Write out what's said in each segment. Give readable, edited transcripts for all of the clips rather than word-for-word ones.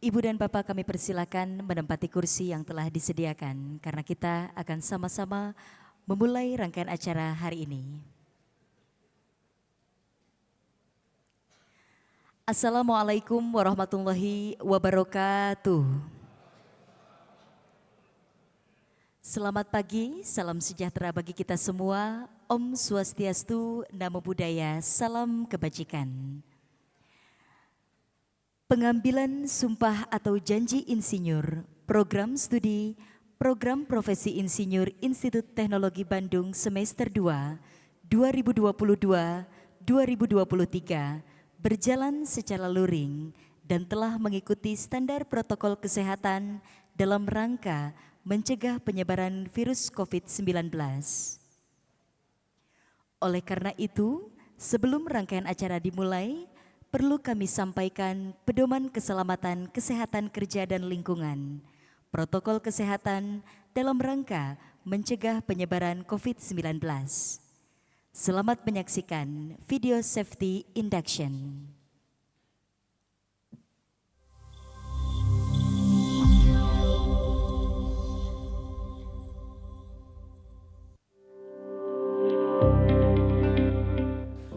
Ibu dan Bapak kami persilakan menempati kursi yang telah disediakan karena kita akan sama-sama memulai rangkaian acara hari ini. Assalamualaikum warahmatullahi wabarakatuh. Selamat pagi, salam sejahtera bagi kita semua. Om Swastiastu, Namo Buddhaya, salam kebajikan. Pengambilan sumpah atau janji insinyur, program studi, program profesi insinyur Institut Teknologi Bandung semester 2, 2022-2023 berjalan secara luring dan telah mengikuti standar protokol kesehatan dalam rangka mencegah penyebaran virus COVID-19. Oleh karena itu, sebelum rangkaian acara dimulai, perlu kami sampaikan pedoman keselamatan kesehatan kerja dan lingkungan, protokol kesehatan dalam rangka mencegah penyebaran COVID-19. Selamat menyaksikan video safety induction.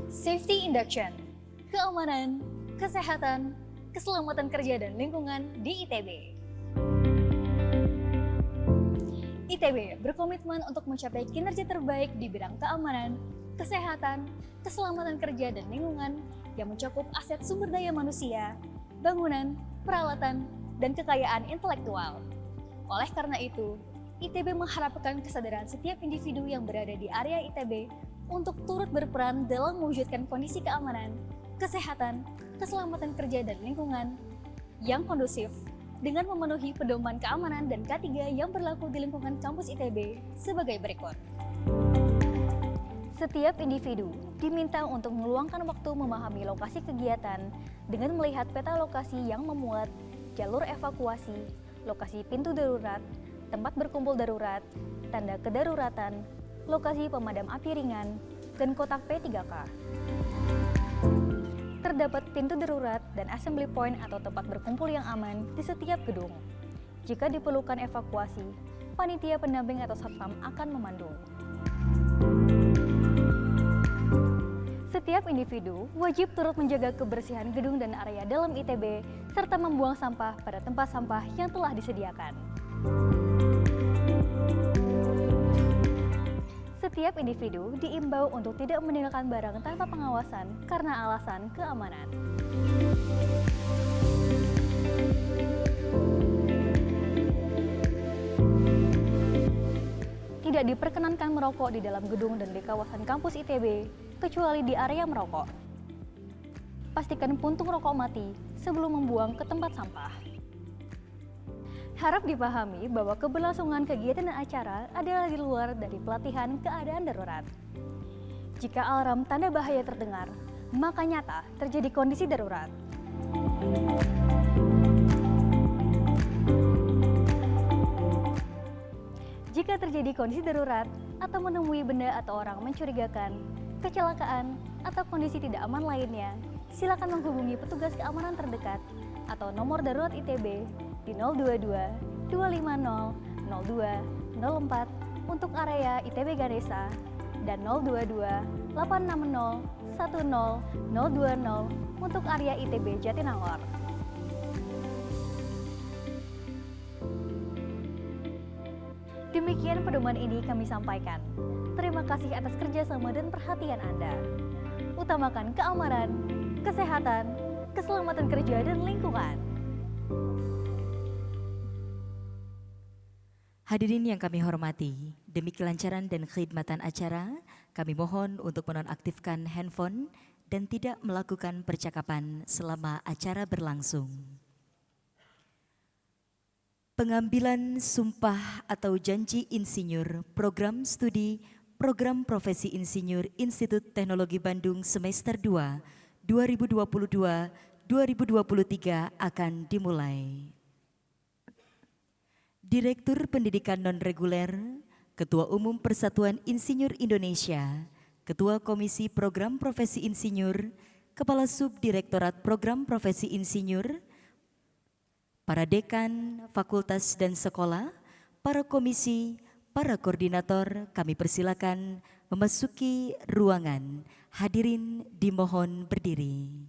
Safety Induction, keamanan, kesehatan, keselamatan kerja dan lingkungan di ITB. ITB berkomitmen untuk mencapai kinerja terbaik di bidang keamanan, kesehatan, keselamatan kerja dan lingkungan yang mencakup aset sumber daya manusia, bangunan, peralatan, dan kekayaan intelektual. Oleh karena itu, ITB mengharapkan kesadaran setiap individu yang berada di area ITB untuk turut berperan dalam mewujudkan kondisi keamanan, kesehatan, keselamatan kerja dan lingkungan yang kondusif dengan memenuhi pedoman keamanan dan K3 yang berlaku di lingkungan kampus ITB sebagai berikut. Setiap individu diminta untuk meluangkan waktu memahami lokasi kegiatan dengan melihat peta lokasi yang memuat jalur evakuasi, lokasi pintu darurat, tempat berkumpul darurat, tanda kedaruratan, lokasi pemadam api ringan, dan kotak P3K. Terdapat pintu darurat dan assembly point atau tempat berkumpul yang aman di setiap gedung. Jika diperlukan evakuasi, panitia pendamping atau satpam akan memandu. Setiap individu wajib turut menjaga kebersihan gedung dan area dalam ITB serta membuang sampah pada tempat sampah yang telah disediakan. Setiap individu diimbau untuk tidak meninggalkan barang tanpa pengawasan karena alasan keamanan. Tidak diperkenankan merokok di dalam gedung dan di kawasan kampus ITB, kecuali di area merokok. Pastikan puntung rokok mati sebelum membuang ke tempat sampah. Harap dipahami bahwa keberlangsungan kegiatan dan acara adalah di luar dari pelatihan keadaan darurat. Jika alarm tanda bahaya terdengar, maka nyata terjadi kondisi darurat. Jika terjadi kondisi darurat atau menemui benda atau orang mencurigakan, kecelakaan, atau kondisi tidak aman lainnya, silakan menghubungi petugas keamanan terdekat atau nomor darurat ITB di 022 250 02 04 untuk area ITB Ganesha dan 022 860 10 020 untuk area ITB Jatinangor. Demikian pedoman ini kami sampaikan. Terima kasih atas kerjasama dan perhatian Anda. Utamakan keamanan, kesehatan, keselamatan kerja dan lingkungan. Hadirin yang kami hormati, demi kelancaran dan kekhidmatan acara, kami mohon untuk menonaktifkan handphone dan tidak melakukan percakapan selama acara berlangsung. Pengambilan sumpah atau janji insinyur program studi program profesi insinyur Institut Teknologi Bandung semester 2, 2022-2023 akan dimulai. Direktur Pendidikan Non-Reguler, Ketua Umum Persatuan Insinyur Indonesia, Ketua Komisi Program Profesi Insinyur, Kepala Subdirektorat Program Profesi Insinyur, para dekan, fakultas dan sekolah, para komisi, para koordinator, kami persilakan memasuki ruangan. Hadirin dimohon berdiri.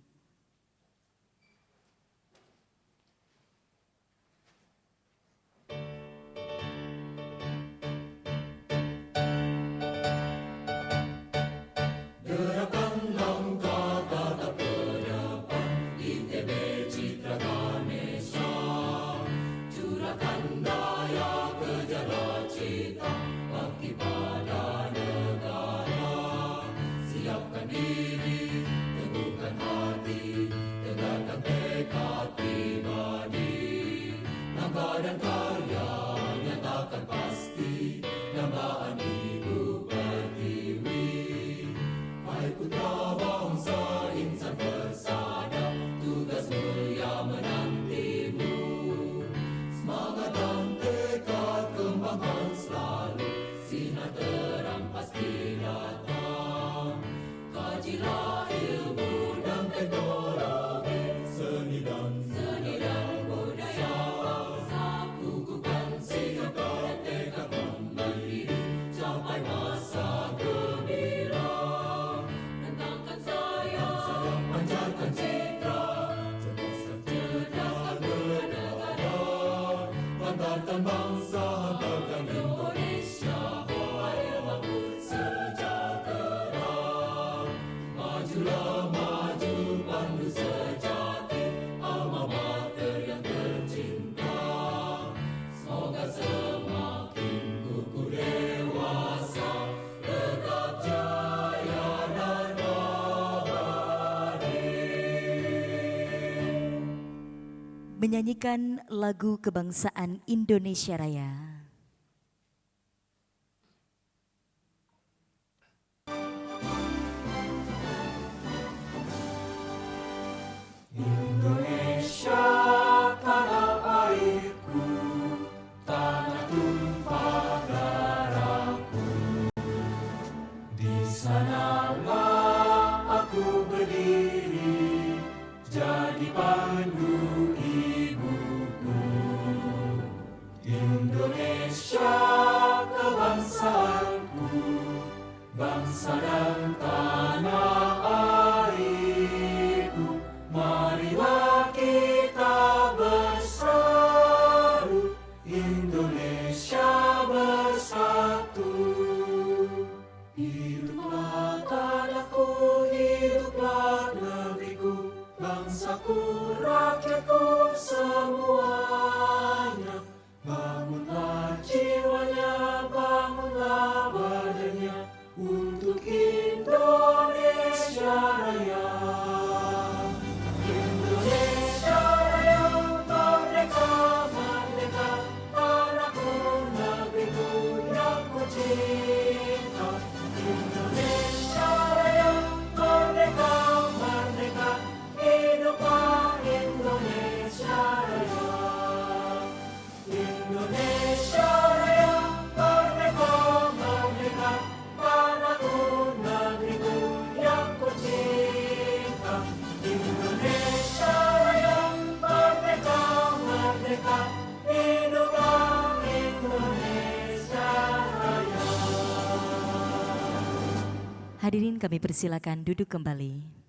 Menyanyikan lagu kebangsaan Indonesia Raya. Indonesia tanah airku, tanah tumpah darahku. Di sanalah aku berdiri, jadi pandu ibuku. Indonesia kebangsaanku, bangsa dan tanah airku. Marilah kita berseru, Indonesia bersatu. Hiduplah tanahku, hiduplah negeriku, bangsaku, rakyatku semuanya. Bangunlah jiwanya, bangunlah badannya, untuk Indonesia Raya. Indonesia Raya, merdeka, merdeka, tanahku, negeriku yang ku cinta. Indonesia Raya, merdeka, merdeka, hiduplah Indonesia Raya. Indonesia Raya, merdeka, merdeka, tanahku, negeriku yang ku cinta. Indonesia Raya, merdeka, merdeka, hiduplah Indonesia Raya. Hadirin kami persilakan duduk kembali.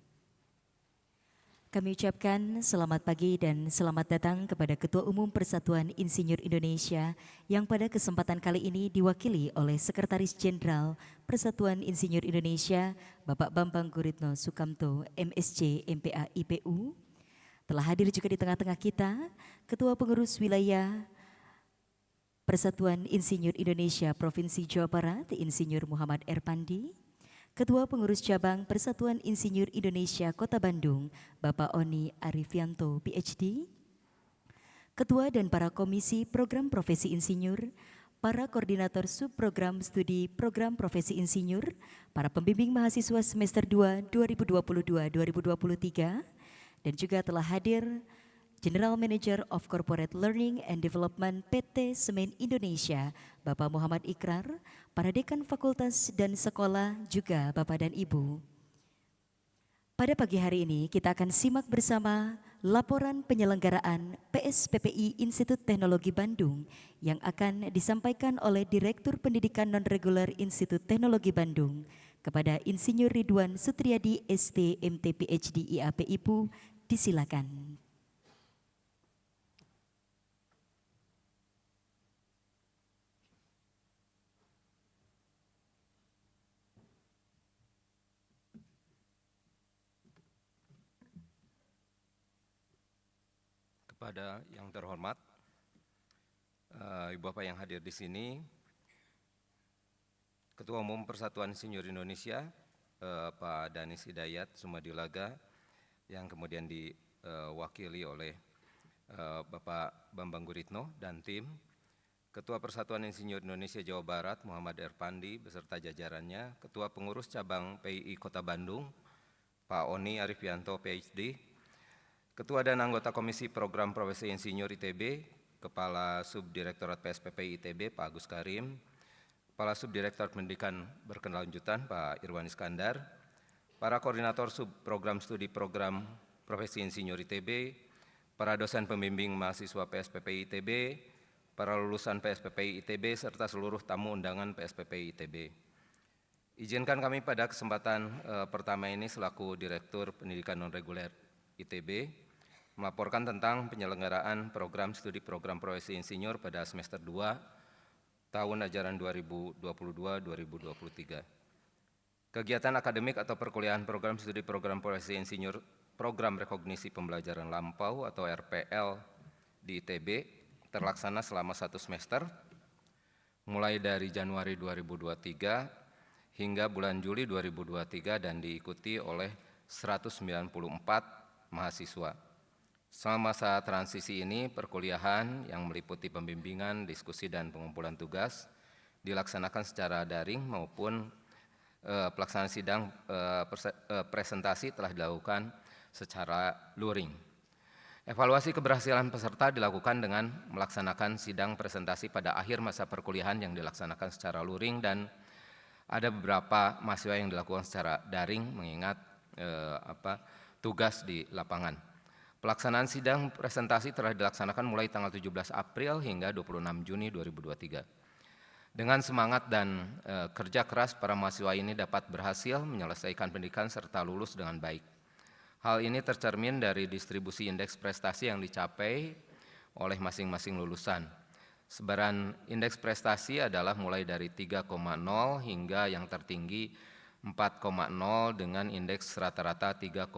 Kami ucapkan selamat pagi dan selamat datang kepada Ketua Umum Persatuan Insinyur Indonesia yang pada kesempatan kali ini diwakili oleh Sekretaris Jenderal Persatuan Insinyur Indonesia Bapak Bambang Guritno Sukamto MSc MPA IPU. Telah hadir juga di tengah-tengah kita Ketua Pengurus Wilayah Persatuan Insinyur Indonesia Provinsi Jawa Barat Insinyur Muhammad Erpandi, Ketua Pengurus Cabang Persatuan Insinyur Indonesia Kota Bandung, Bapak Oni Arifianto, PhD, Ketua dan para Komisi Program Profesi Insinyur, para Koordinator Subprogram Studi Program Profesi Insinyur, para pembimbing mahasiswa semester 2 2022-2023, dan juga telah hadir General Manager of Corporate Learning and Development PT Semen Indonesia, Bapak Muhammad Ikrar, para dekan fakultas dan sekolah, juga Bapak dan Ibu. Pada pagi hari ini kita akan simak bersama laporan penyelenggaraan PSPPI Institut Teknologi Bandung yang akan disampaikan oleh Direktur Pendidikan Non-Reguler Institut Teknologi Bandung kepada Insinyur Ridwan Sutriyadi ST MT PhD IAP IPU, disilakan. Kepada yang terhormat, Ibu Bapak yang hadir di sini, Ketua Umum Persatuan Insinyur Indonesia, Pak Danis Hidayat Sumadilaga, yang kemudian diwakili oleh Bapak Bambang Guritno dan tim, Ketua Persatuan Insinyur Indonesia Jawa Barat Muhammad Erpandi beserta jajarannya, Ketua Pengurus Cabang PII Kota Bandung, Pak Oni Arifianto PhD, Ketua dan anggota Komisi Program Profesi Insinyur ITB, Kepala Subdirektorat PSPPI ITB, Pak Agus Karim, Kepala Subdirektorat Pendidikan Berkelanjutan, Pak Irwan Iskandar, para koordinator subprogram studi program Profesi Insinyur ITB, para dosen pembimbing mahasiswa PSPPI ITB, para lulusan PSPPI ITB, serta seluruh tamu undangan PSPPI ITB. Izinkan kami pada kesempatan pertama ini selaku Direktur Pendidikan Non-Reguler ITB melaporkan tentang penyelenggaraan program studi program profesi insinyur pada semester 2 tahun ajaran 2022-2023. Kegiatan akademik atau perkuliahan program studi program profesi insinyur program rekognisi pembelajaran lampau atau RPL di ITB terlaksana selama 1 semester mulai dari Januari 2023 hingga bulan Juli 2023 dan diikuti oleh 194 mahasiswa. Selama masa transisi ini, perkuliahan yang meliputi pembimbingan, diskusi, dan pengumpulan tugas dilaksanakan secara daring maupun pelaksanaan sidang presentasi telah dilakukan secara luring. Evaluasi keberhasilan peserta dilakukan dengan melaksanakan sidang presentasi pada akhir masa perkuliahan yang dilaksanakan secara luring dan ada beberapa mahasiswa yang dilakukan secara daring mengingat tugas di lapangan. Pelaksanaan sidang presentasi telah dilaksanakan mulai tanggal 17 April hingga 26 Juni 2023. Dengan semangat dan kerja keras, para mahasiswa ini dapat berhasil menyelesaikan pendidikan serta lulus dengan baik. Hal ini tercermin dari distribusi indeks prestasi yang dicapai oleh masing-masing lulusan. Sebaran indeks prestasi adalah mulai dari 3,0 hingga yang tertinggi 4,0 dengan indeks rata-rata 3,86.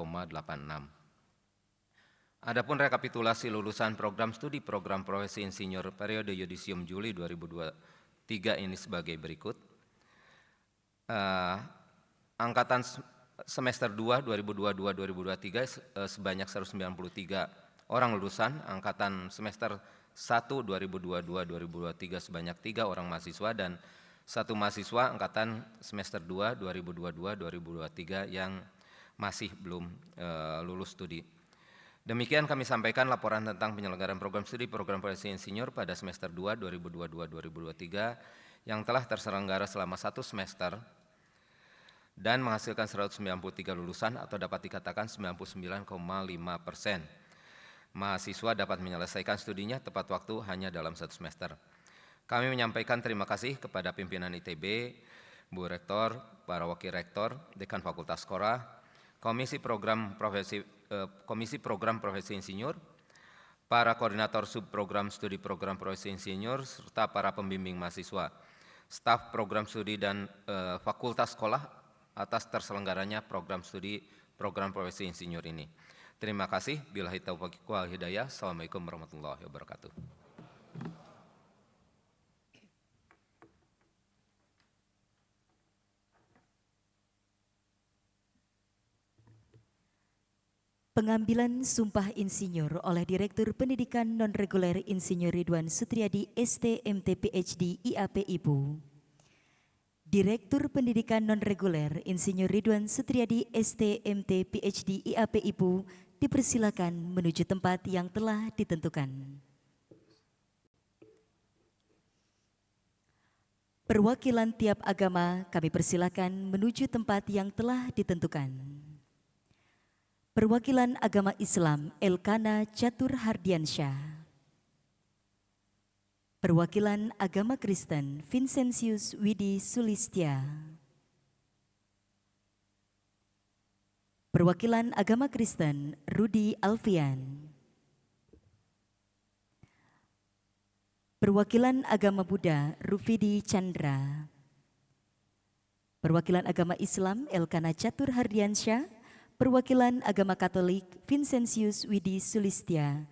Adapun rekapitulasi lulusan program studi program profesi insinyur periode yudisium Juli 2023 ini sebagai berikut. Angkatan semester 2 2022-2023 sebanyak 193 orang lulusan, angkatan semester 1 2022-2023 sebanyak 3 orang mahasiswa dan 1 mahasiswa angkatan semester 2 2022-2023 yang masih belum lulus studi. Demikian kami sampaikan laporan tentang penyelenggaraan program studi program profesi insinyur pada semester 2 2022-2023 yang telah terselenggara selama 1 semester dan menghasilkan 193 lulusan atau dapat dikatakan 99,5%. Mahasiswa dapat menyelesaikan studinya tepat waktu hanya dalam 1 semester. Kami menyampaikan terima kasih kepada pimpinan ITB, Bu Rektor, para Wakil Rektor, Dekan Fakultas Kora, Komisi Program Profesi Insinyur, para koordinator subprogram studi program profesi insinyur, serta para pembimbing mahasiswa, staf program studi dan fakultas sekolah atas terselenggaranya program studi program profesi insinyur ini. Terima kasih. Billahi taufiq wal hidayah. Assalamualaikum warahmatullahi wabarakatuh. Pengambilan Sumpah Insinyur oleh Direktur Pendidikan Non-Reguler Insinyur Ridwan Sutriyadi ST MT PhD IAP IPU. Direktur Pendidikan Non-Reguler Insinyur Ridwan Sutriyadi ST MT PhD IAP IPU dipersilakan menuju tempat yang telah ditentukan. Perwakilan tiap agama kami persilakan menuju tempat yang telah ditentukan. Perwakilan Agama Islam Elkana Catur Hardiansyah. Perwakilan Agama Kristen Vincentius Widi Sulistya. Perwakilan Agama Kristen Rudi Alfian. Perwakilan Agama Buddha Rufidi Chandra. Perwakilan Agama Islam Elkana Catur Hardiansyah. Perwakilan Agama Katolik Vincentius Widi Sulistya.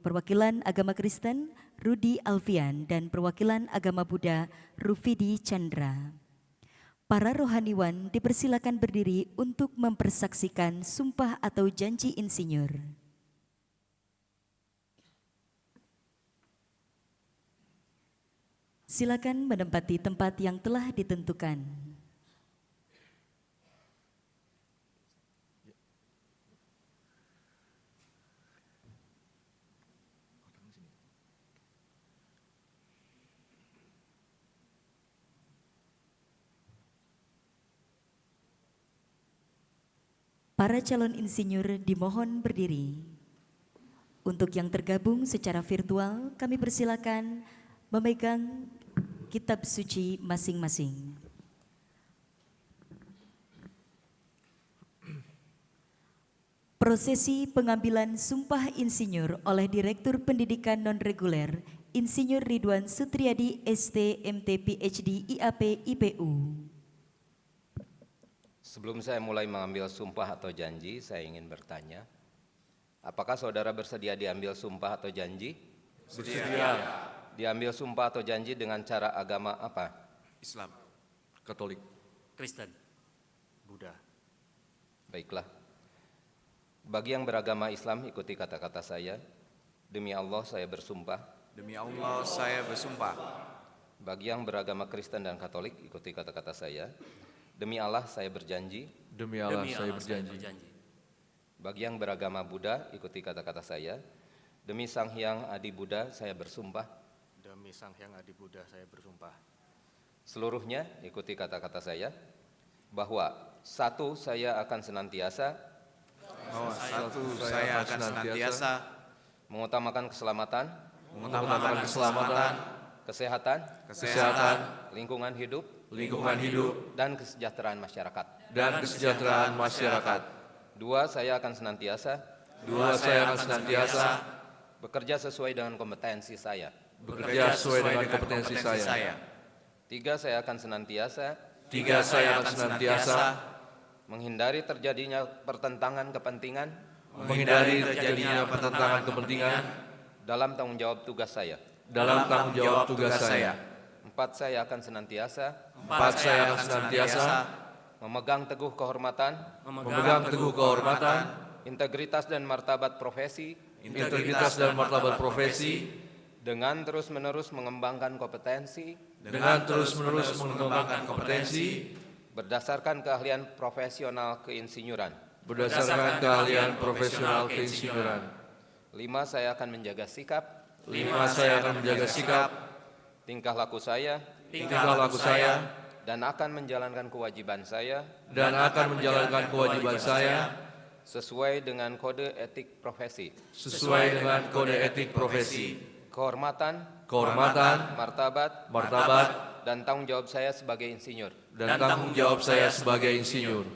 Perwakilan Agama Kristen Rudi Alfian dan perwakilan Agama Buddha Rufidi Chandra. Para rohaniwan dipersilakan berdiri untuk mempersaksikan sumpah atau janji insinyur. Silakan menempati tempat yang telah ditentukan. Para calon insinyur dimohon berdiri. Untuk yang tergabung secara virtual, kami persilakan memegang kitab suci masing-masing. Prosesi pengambilan sumpah insinyur oleh Direktur Pendidikan Non-Reguler Insinyur Ridwan Sutriyadi ST MT PhD IAP IPU. Sebelum saya mulai mengambil sumpah atau janji, saya ingin bertanya, apakah saudara bersedia diambil sumpah atau janji? Bersedia. Diambil sumpah atau janji dengan cara agama apa? Islam, Katolik, Kristen, Buddha. Baiklah. Bagi yang beragama Islam, ikuti kata-kata saya. Demi Allah saya bersumpah. demi Allah saya bersumpah. Bagi yang beragama Kristen dan Katolik, ikuti kata-kata saya. Demi Allah saya berjanji. Demi Allah saya berjanji. Bagi yang beragama Buddha, ikuti kata-kata saya. Demi Sang Hyang Adi Buddha, saya bersumpah. Demi Sang Hyang Adi Buddha saya bersumpah. Seluruhnya ikuti kata-kata saya. Bahwa satu, saya akan senantiasa Bahwa satu, saya akan senantiasa mengutamakan keselamatan, keselamatan, kesehatan, lingkungan hidup, dan kesejahteraan masyarakat. kesejahteraan masyarakat. Dua, saya akan senantiasa Dua, saya akan senantiasa bekerja sesuai dengan kompetensi saya. bekerja sesuai dengan kompetensi saya. Tiga, saya akan senantiasa Tiga, saya akan senantiasa menghindari terjadinya pertentangan kepentingan menghindari terjadinya pertentangan kepentingan dalam tanggung jawab tugas saya. dalam tanggung jawab tugas saya. Empat, saya akan senantiasa Empat, saya akan senantiasa memegang teguh kehormatan, memegang teguh kehormatan, integritas dan martabat profesi integritas dan martabat profesi, dengan terus-menerus mengembangkan kompetensi dengan terus-menerus mengembangkan kompetensi berdasarkan keahlian profesional keinsinyuran. berdasarkan keahlian profesional keinsinyuran. Lima, saya akan menjaga sikap, Lima, saya akan menjaga sikap, tingkah laku saya, tingkah laku saya, dan akan menjalankan kewajiban saya dan akan menjalankan kewajiban saya sesuai dengan kode etik profesi, sesuai dengan kode etik profesi, kehormatan, martabat, dan tanggung jawab saya sebagai insinyur. dan tanggung jawab saya sebagai insinyur.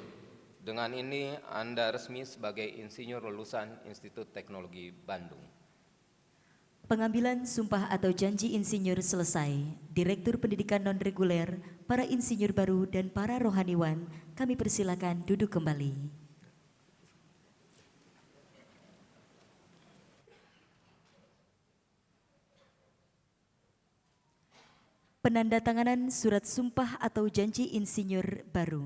Dengan ini Anda resmi sebagai insinyur lulusan Institut Teknologi Bandung. Pengambilan sumpah atau janji insinyur selesai. Direktur Pendidikan Non-Reguler, para insinyur baru dan para rohaniwan, kami persilakan duduk kembali. Penandatanganan surat sumpah atau janji insinyur baru.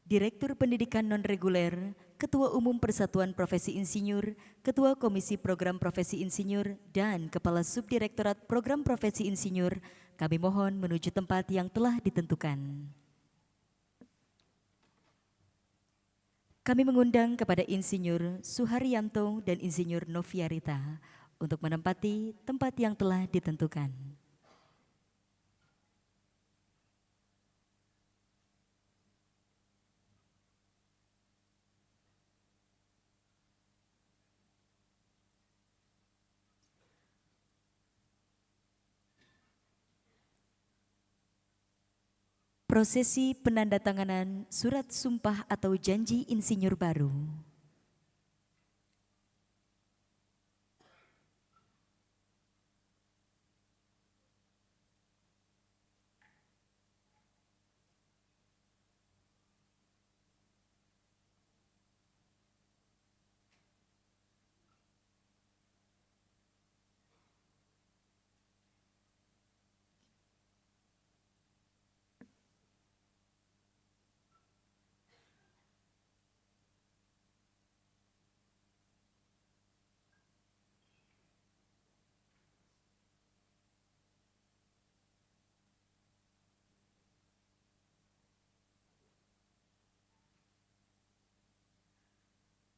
Direktur Pendidikan Non-Reguler, Ketua Umum Persatuan Profesi Insinyur, Ketua Komisi Program Profesi Insinyur, dan Kepala Subdirektorat Program Profesi Insinyur, kami mohon menuju tempat yang telah ditentukan. Kami mengundang kepada Insinyur Suharyanto dan Insinyur Noviarita untuk menempati tempat yang telah ditentukan. Prosesi penandatanganan surat sumpah atau janji insinyur baru.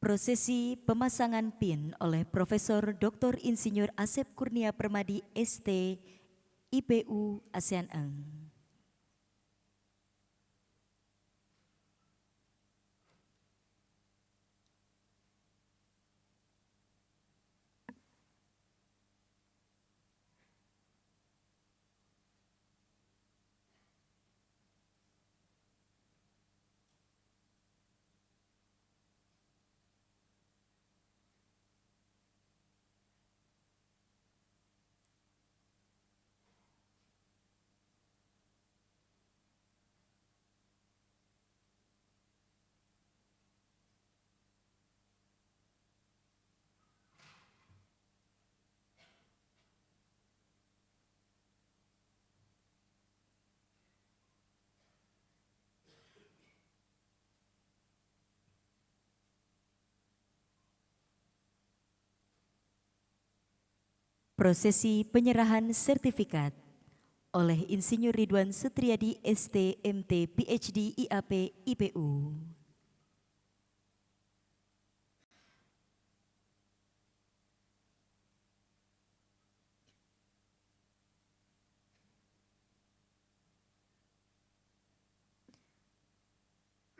Prosesi pemasangan PIN oleh Profesor Dr. Insinyur Asep Kurnia Permadi ST, IPU ASEAN Eng. Prosesi penyerahan sertifikat oleh Insinyur Ridwan Setriadi ST MT PhD IAP IPU.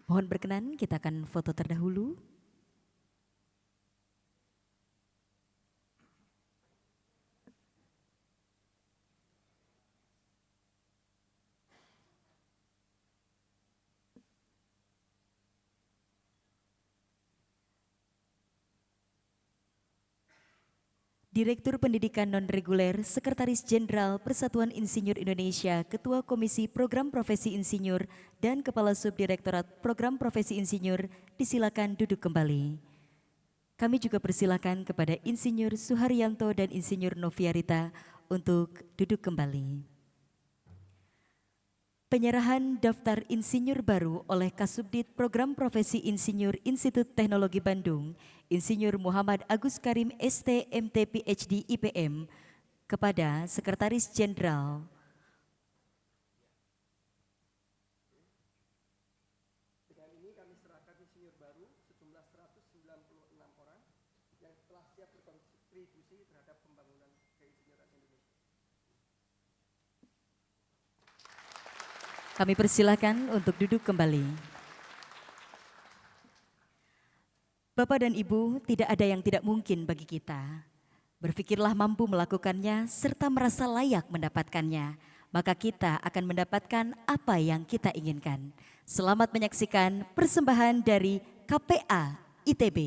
Mohon berkenan, kita akan foto terdahulu. Direktur Pendidikan Non-Reguler, Sekretaris Jenderal Persatuan Insinyur Indonesia, Ketua Komisi Program Profesi Insinyur, dan Kepala Subdirektorat Program Profesi Insinyur, disilakan duduk kembali. Kami juga persilakan kepada Insinyur Suharyanto dan Insinyur Noviarita untuk duduk kembali. Penyerahan daftar insinyur baru oleh Kasubdit Program Profesi Insinyur Institut Teknologi Bandung, Insinyur Muhammad Agus Karim ST MT PhD IPM kepada Sekretaris Jenderal. Dengan ini kami serahkan insinyur baru sejumlah 196 orang yang telah siap berkontribusi terhadap pembangunan keinsinyuran Indonesia. Kami persilakan untuk duduk kembali. Bapak dan Ibu, tidak ada yang tidak mungkin bagi kita. Berpikirlah mampu melakukannya serta merasa layak mendapatkannya, maka kita akan mendapatkan apa yang kita inginkan. Selamat menyaksikan persembahan dari KPA ITB.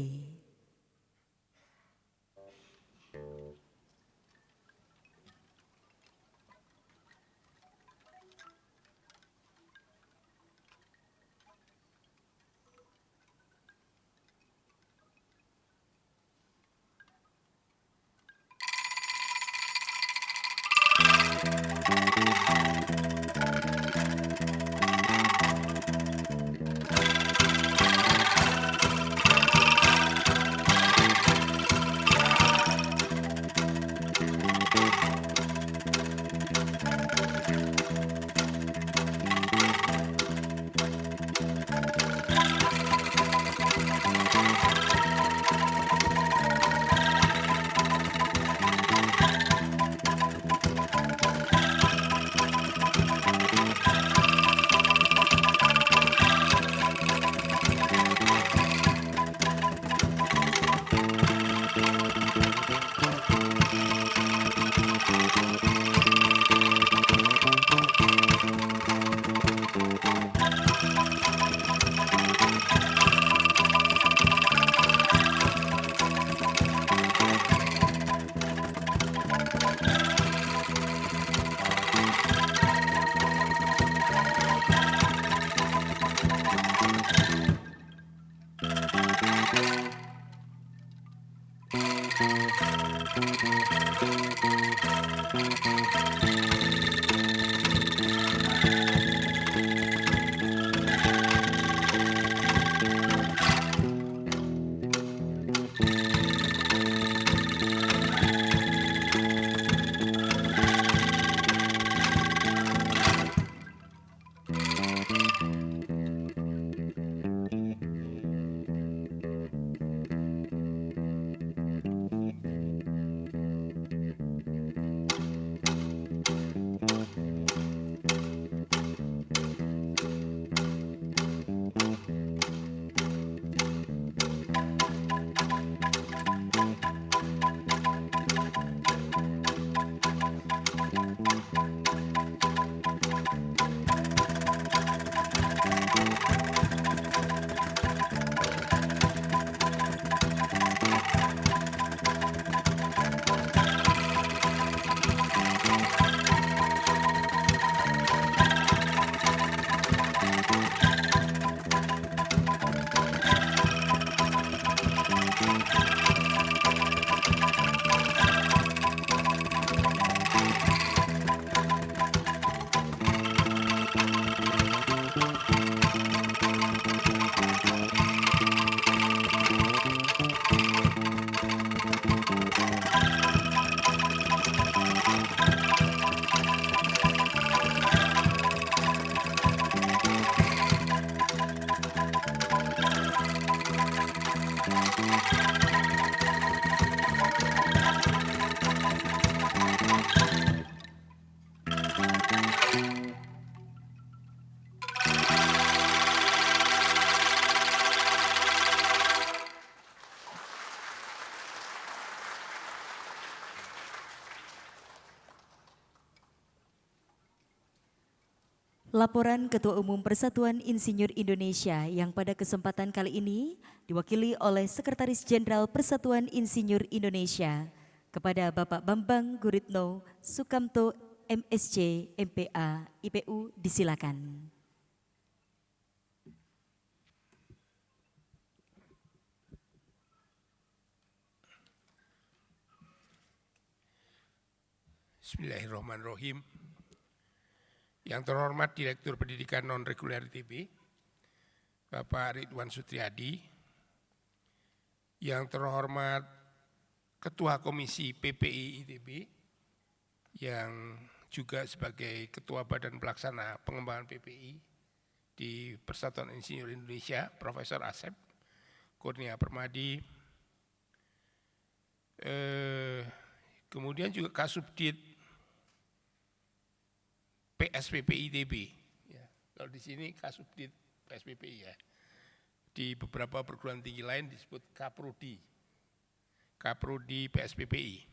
Laporan Ketua Umum Persatuan Insinyur Indonesia yang pada kesempatan kali ini diwakili oleh Sekretaris Jenderal Persatuan Insinyur Indonesia kepada Bapak Bambang Guritno Sukamto MSc MPA IPU disilakan. Bismillahirrahmanirrahim. Yang terhormat Direktur Pendidikan Non-Reguler ITB, Bapak Ridwan Sutriyadi, yang terhormat Ketua Komisi PPI ITB, yang juga sebagai Ketua Badan Pelaksana Pengembangan PPI di Persatuan Insinyur Indonesia, Profesor Asep Kurnia Permadi, kemudian juga Kasubdit PSPPI ITB, ya. Kalau di sini Kasubdit PSPPI ya. Di beberapa perguruan tinggi lain disebut Kaprodi PSPPI.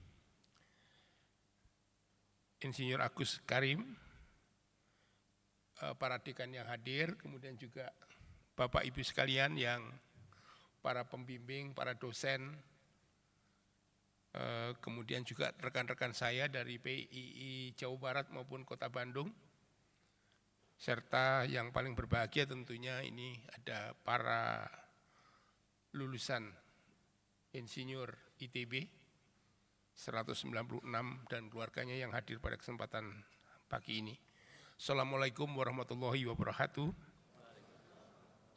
Insinyur Agus Karim, para dekan yang hadir, kemudian juga Bapak Ibu sekalian yang para pembimbing, para dosen, kemudian juga rekan-rekan saya dari PII Jawa Barat maupun Kota Bandung, serta yang paling berbahagia tentunya ini ada para lulusan Insinyur ITB 196 dan keluarganya yang hadir pada kesempatan pagi ini. Assalamualaikum warahmatullahi wabarakatuh.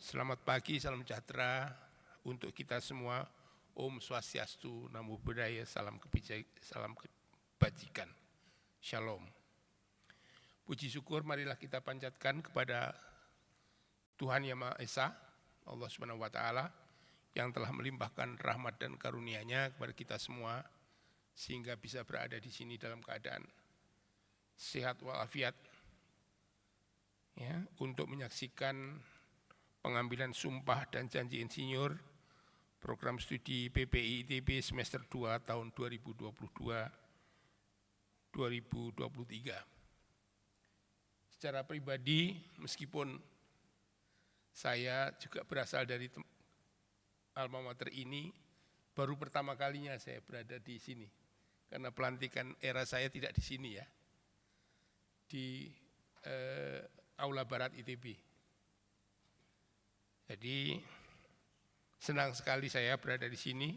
Selamat pagi, salam sejahtera untuk kita semua. Om Swastiastu, Namo Buddhaya, salam kebajikan. Shalom. Puji syukur marilah kita panjatkan kepada Tuhan Yang Maha Esa, Allah Subhanahu wa taala, yang telah melimpahkan rahmat dan karunia-Nya kepada kita semua sehingga bisa berada di sini dalam keadaan sehat walafiat, ya, untuk menyaksikan pengambilan sumpah dan janji insinyur program studi PPI ITB semester 2 tahun 2022-2023. Secara pribadi, meskipun saya juga berasal dari alma mater ini, baru pertama kalinya saya berada di sini. Karena pelantikan era saya tidak di sini ya, di Aula Barat ITB. Jadi senang sekali saya berada di sini.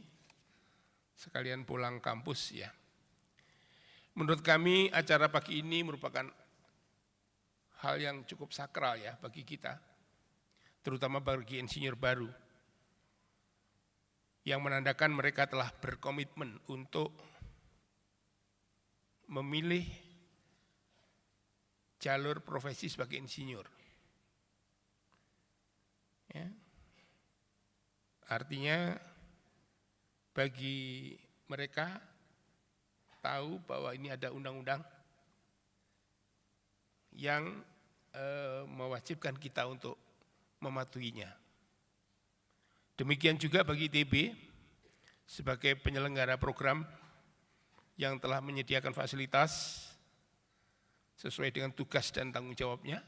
sekalian pulang kampus ya. Menurut kami acara pagi ini merupakan hal yang cukup sakral ya bagi kita, terutama bagi insinyur baru, yang menandakan mereka telah berkomitmen untuk memilih jalur profesi sebagai insinyur. Ya. Artinya bagi mereka tahu bahwa ini ada undang-undang yang mewajibkan kita untuk mematuhinya. Demikian juga bagi ITB sebagai penyelenggara program yang telah menyediakan fasilitas sesuai dengan tugas dan tanggung jawabnya,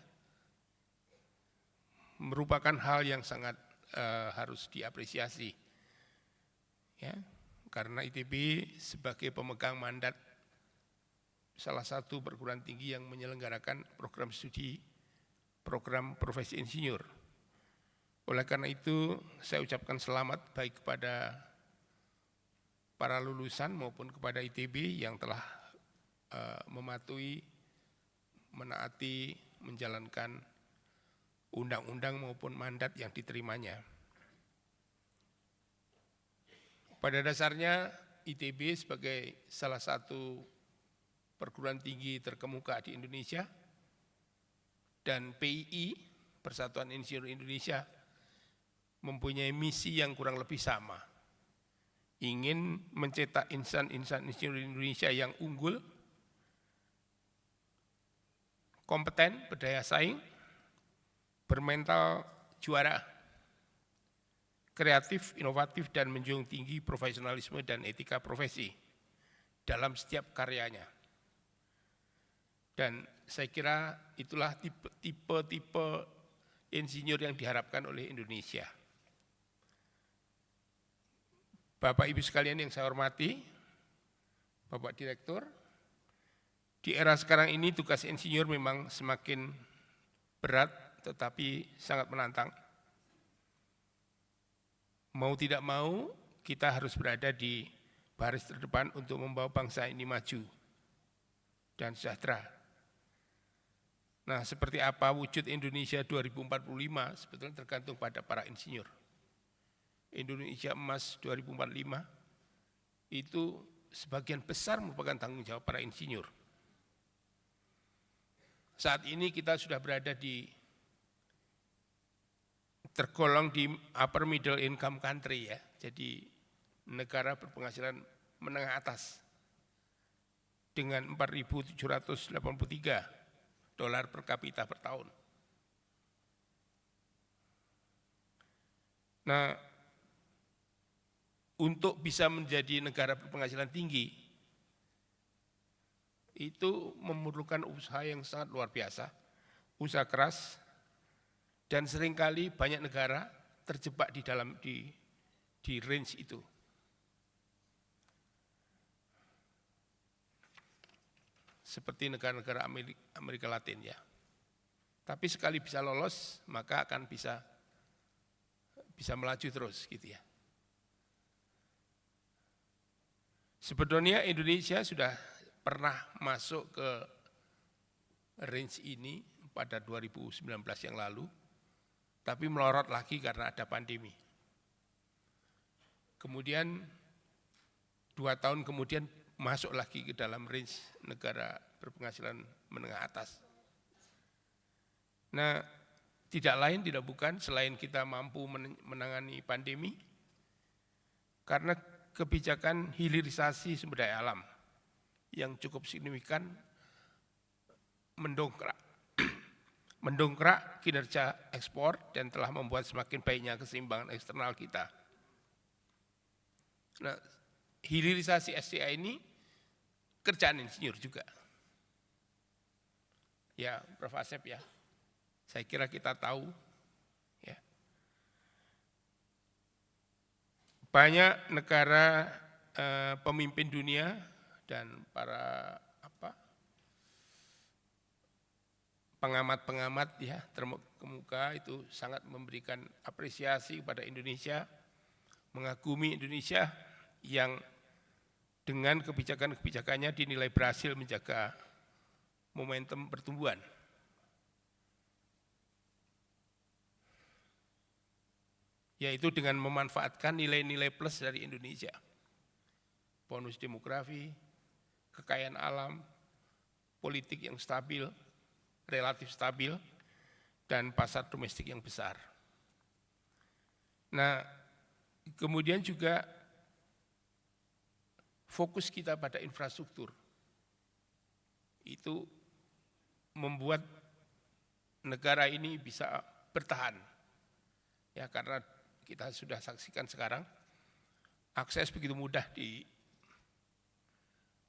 merupakan hal yang sangat harus diapresiasi. Ya, karena ITB sebagai pemegang mandat salah satu perguruan tinggi yang menyelenggarakan program studi, program profesi insinyur. Oleh karena itu, saya ucapkan selamat baik kepada para lulusan maupun kepada ITB yang telah mematuhi, menaati, menjalankan undang-undang maupun mandat yang diterimanya. Pada dasarnya ITB sebagai salah satu perguruan tinggi terkemuka di Indonesia dan PII, Persatuan Insinyur Indonesia, mempunyai misi yang kurang lebih sama. Ingin mencetak insan-insan insinyur Indonesia yang unggul, kompeten, berdaya saing, bermental juara, kreatif, inovatif, dan menjunjung tinggi profesionalisme dan etika profesi dalam setiap karyanya. Dan saya kira itulah tipe-tipe insinyur yang diharapkan oleh Indonesia. Bapak Ibu sekalian yang saya hormati, Bapak Direktur, di era sekarang ini tugas insinyur memang semakin berat tetapi sangat menantang. Mau tidak mau, kita harus berada di baris terdepan untuk membawa bangsa ini maju dan sejahtera. Nah, seperti apa wujud Indonesia 2045 sebetulnya tergantung pada para insinyur. Indonesia Emas 2045 itu sebagian besar merupakan tanggung jawab para insinyur. Saat ini kita sudah berada tergolong di upper middle income country ya, jadi negara berpenghasilan menengah atas dengan 4.783 dolar per kapita per tahun. Nah, untuk bisa menjadi negara berpenghasilan tinggi, itu memerlukan usaha yang sangat luar biasa, usaha keras, dan seringkali banyak negara terjebak di range itu. Seperti negara-negara Amerika Latin ya. Tapi sekali bisa lolos, maka akan bisa melaju terus gitu ya. Sebetulnya Indonesia sudah pernah masuk ke range ini pada 2019 yang lalu, tapi melorot lagi karena ada pandemi. Kemudian 2 tahun kemudian masuk lagi ke dalam range negara berpenghasilan menengah atas. Nah, tidak lain tidak bukan selain kita mampu menangani pandemi, karena kebijakan hilirisasi sumber daya alam yang cukup signifikan mendongkrak kinerja ekspor dan telah membuat semakin baiknya keseimbangan eksternal kita. Nah, hilirisasi SDA ini kerjaan insinyur juga. Ya, Prof. Asep ya, saya kira kita tahu ya. Banyak negara pemimpin dunia dan para pengamat-pengamat ya terkemuka itu sangat memberikan apresiasi kepada Indonesia, mengagumi Indonesia yang dengan kebijakan-kebijakannya dinilai berhasil menjaga momentum pertumbuhan. Yaitu dengan memanfaatkan nilai-nilai plus dari Indonesia. Bonus demografi, kekayaan alam, politik yang stabil, relatif stabil, dan pasar domestik yang besar. Nah, kemudian juga fokus kita pada infrastruktur. Itu membuat negara ini bisa bertahan. Ya, karena kita sudah saksikan sekarang akses begitu mudah di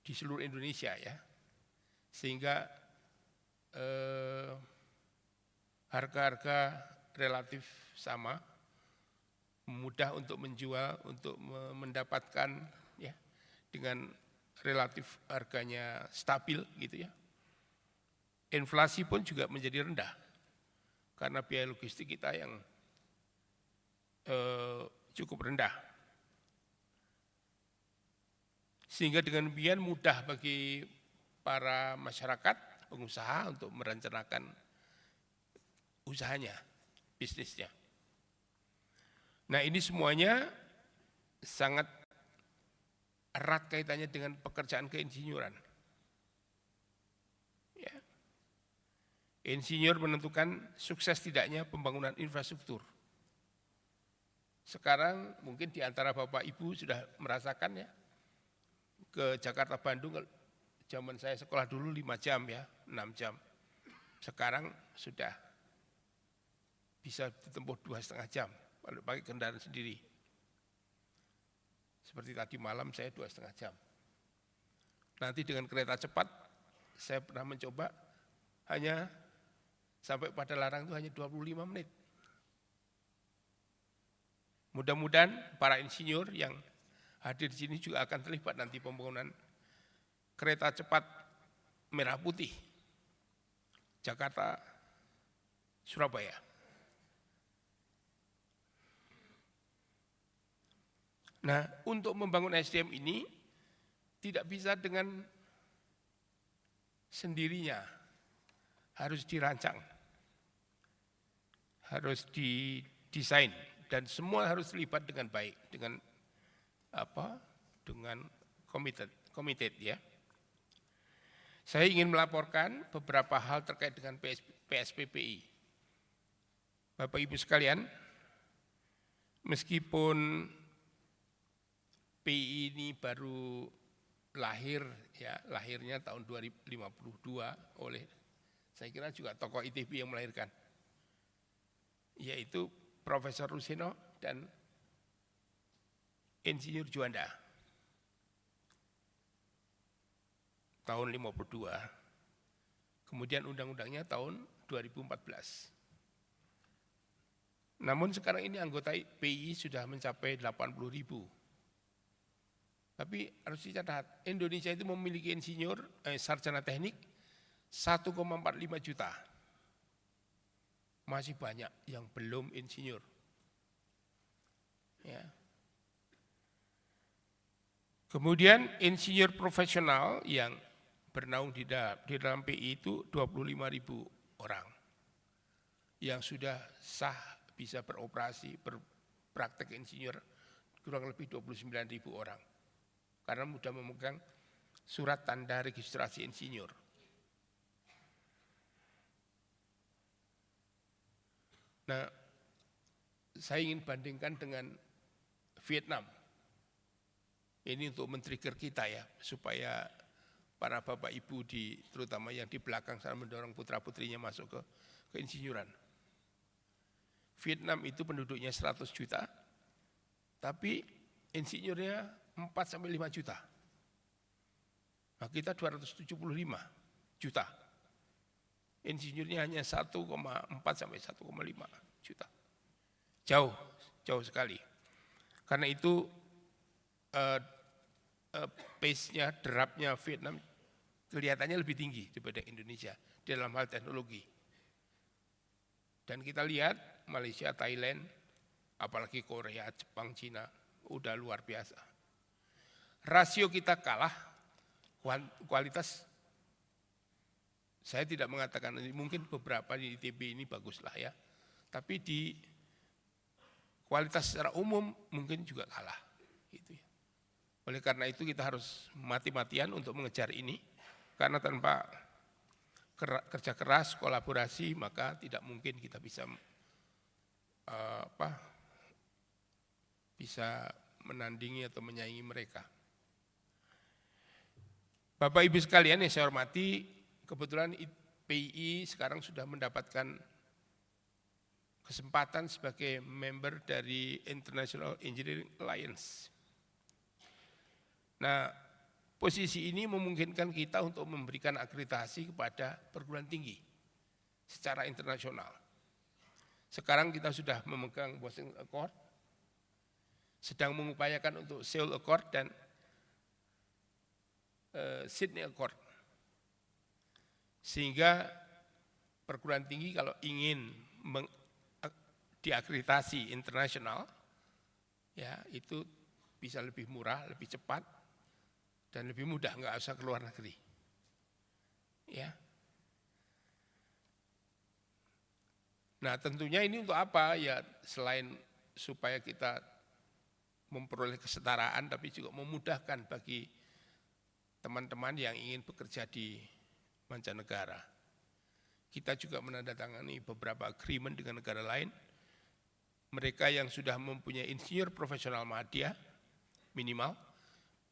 seluruh Indonesia ya, sehingga harga-harga relatif sama, mudah untuk menjual, untuk mendapatkan ya dengan relatif harganya stabil gitu ya. Inflasi pun juga menjadi rendah karena biaya logistik kita yang cukup rendah. Sehingga dengan demikian mudah bagi para masyarakat, pengusaha untuk merencanakan usahanya, bisnisnya. Nah, ini semuanya sangat erat kaitannya dengan pekerjaan keinsinyuran. Ya. Insinyur menentukan sukses tidaknya pembangunan infrastruktur. Sekarang mungkin di antara Bapak Ibu sudah merasakan ya, ke Jakarta Bandung, zaman saya sekolah dulu 5 jam ya, 6 jam. Sekarang sudah bisa ditempuh 2,5 jam kalau pakai kendaraan sendiri. Seperti tadi malam saya 2,5 jam. Nanti dengan kereta cepat, saya pernah mencoba hanya sampai pada Larang itu hanya 25 menit. Mudah-mudahan para insinyur yang hadir di sini juga akan terlibat nanti pembangunan kereta cepat merah putih Jakarta Surabaya. Nah, untuk membangun SDM ini tidak bisa dengan sendirinya, harus dirancang, harus didesain. Dan semua harus terlibat dengan baik, dengan committed ya. Saya ingin melaporkan beberapa hal terkait dengan PSPPI. Bapak Ibu sekalian, meskipun PI ini baru lahir ya, lahirnya tahun 2052 oleh saya kira juga tokoh ITB yang melahirkan, yaitu Profesor Ruseno dan Insinyur Juanda tahun 52. Kemudian undang-undangnya tahun 2014. Namun sekarang ini anggota PI sudah mencapai 80.000. Tapi harus dicatat, Indonesia itu memiliki insinyur sarjana teknik 1,45 juta. Masih banyak yang belum insinyur. Ya. Kemudian insinyur profesional yang bernaung di dalam PI itu 25.000 orang. Yang sudah sah bisa beroperasi, berpraktek insinyur kurang lebih 29.000 orang. Karena sudah memegang surat tanda registrasi insinyur. Nah, saya ingin bandingkan dengan Vietnam. Ini untuk men-trigger kita ya, supaya para bapak ibu terutama yang di belakang sana mendorong putra-putrinya masuk ke insinyuran. Vietnam itu penduduknya 100 juta, tapi insinyurnya 4-5 juta. Nah, kita 275 juta. Insinyurnya hanya 1,4 sampai 1,5 juta. Jauh sekali. Karena itu pace-nya, derapnya Vietnam kelihatannya lebih tinggi daripada Indonesia dalam hal teknologi. Dan kita lihat Malaysia, Thailand, apalagi Korea, Jepang, Cina, udah luar biasa. rasio kita kalah, kualitas saya tidak mengatakan, mungkin beberapa di ITB ini baguslah ya, tapi di kualitas secara umum mungkin juga kalah. Gitu ya. Oleh karena itu kita harus mati-matian untuk mengejar ini, karena tanpa kerja keras, kolaborasi, maka tidak mungkin kita bisa bisa menandingi atau menyaingi mereka. Bapak Ibu sekalian yang saya hormati, kebetulan PII sekarang sudah mendapatkan kesempatan sebagai member dari International Engineering Alliance. Nah, posisi ini memungkinkan kita untuk memberikan akreditasi kepada perguruan tinggi secara internasional. Sekarang kita sudah memegang Boston Accord, sedang mengupayakan untuk Seoul Accord dan Sydney Accord. Sehingga perguruan tinggi kalau ingin diakreditasi internasional, ya itu bisa lebih murah, lebih cepat, dan lebih mudah, nggak usah ke luar negeri. Ya. Nah tentunya ini untuk apa? Ya selain supaya kita memperoleh kesetaraan, tapi juga memudahkan bagi teman-teman yang ingin bekerja di mancanegara. Kita juga menandatangani beberapa agreement dengan negara lain. Mereka yang sudah mempunyai insinyur profesional madya minimal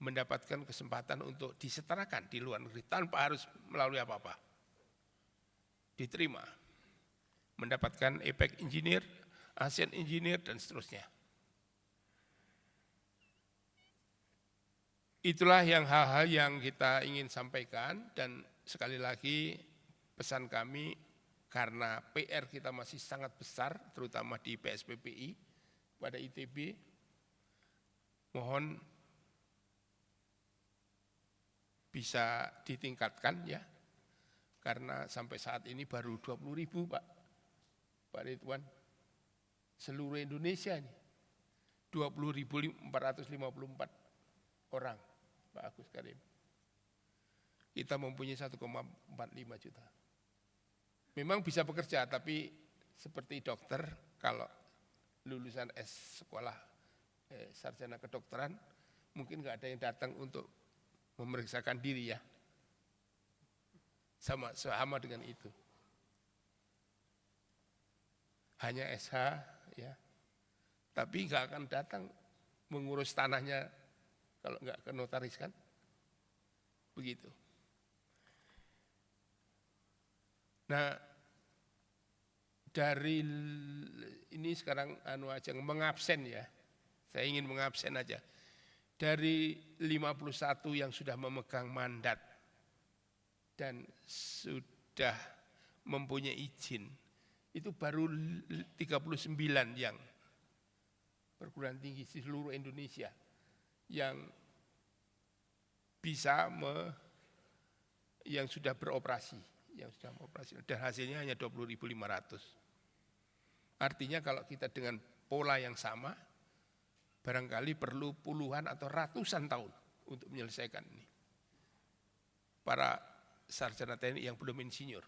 mendapatkan kesempatan untuk disetarakan di luar negeri tanpa harus melalui apa-apa. Diterima. Mendapatkan APEC Engineer, ASEAN Engineer, dan seterusnya. Itulah yang hal-hal yang kita ingin sampaikan, dan sekali lagi pesan kami karena PR kita masih sangat besar, terutama di PSPPI pada ITB, mohon bisa ditingkatkan ya, karena sampai saat ini baru 20.000 Pak Ridwan, seluruh Indonesia ini 20.454 orang Pak Agus Karim. Kita mempunyai 1,45 juta. Memang bisa bekerja, tapi seperti dokter, kalau lulusan sekolah sarjana kedokteran, mungkin nggak ada yang datang untuk memeriksakan diri ya. Sama dengan itu. Hanya SH ya. Tapi nggak akan datang mengurus tanahnya kalau nggak ke notaris kan. Begitu. Nah, dari ini sekarang aja mengabsen ya. Saya ingin mengabsen aja. Dari 51 yang sudah memegang mandat dan sudah mempunyai izin, itu baru 39 yang perguruan tinggi di seluruh Indonesia yang bisa yang sudah beroperasi, dan hasilnya hanya 20.500. Artinya kalau kita dengan pola yang sama, barangkali perlu puluhan atau ratusan tahun untuk menyelesaikan ini. Para sarjana teknik yang belum insinyur.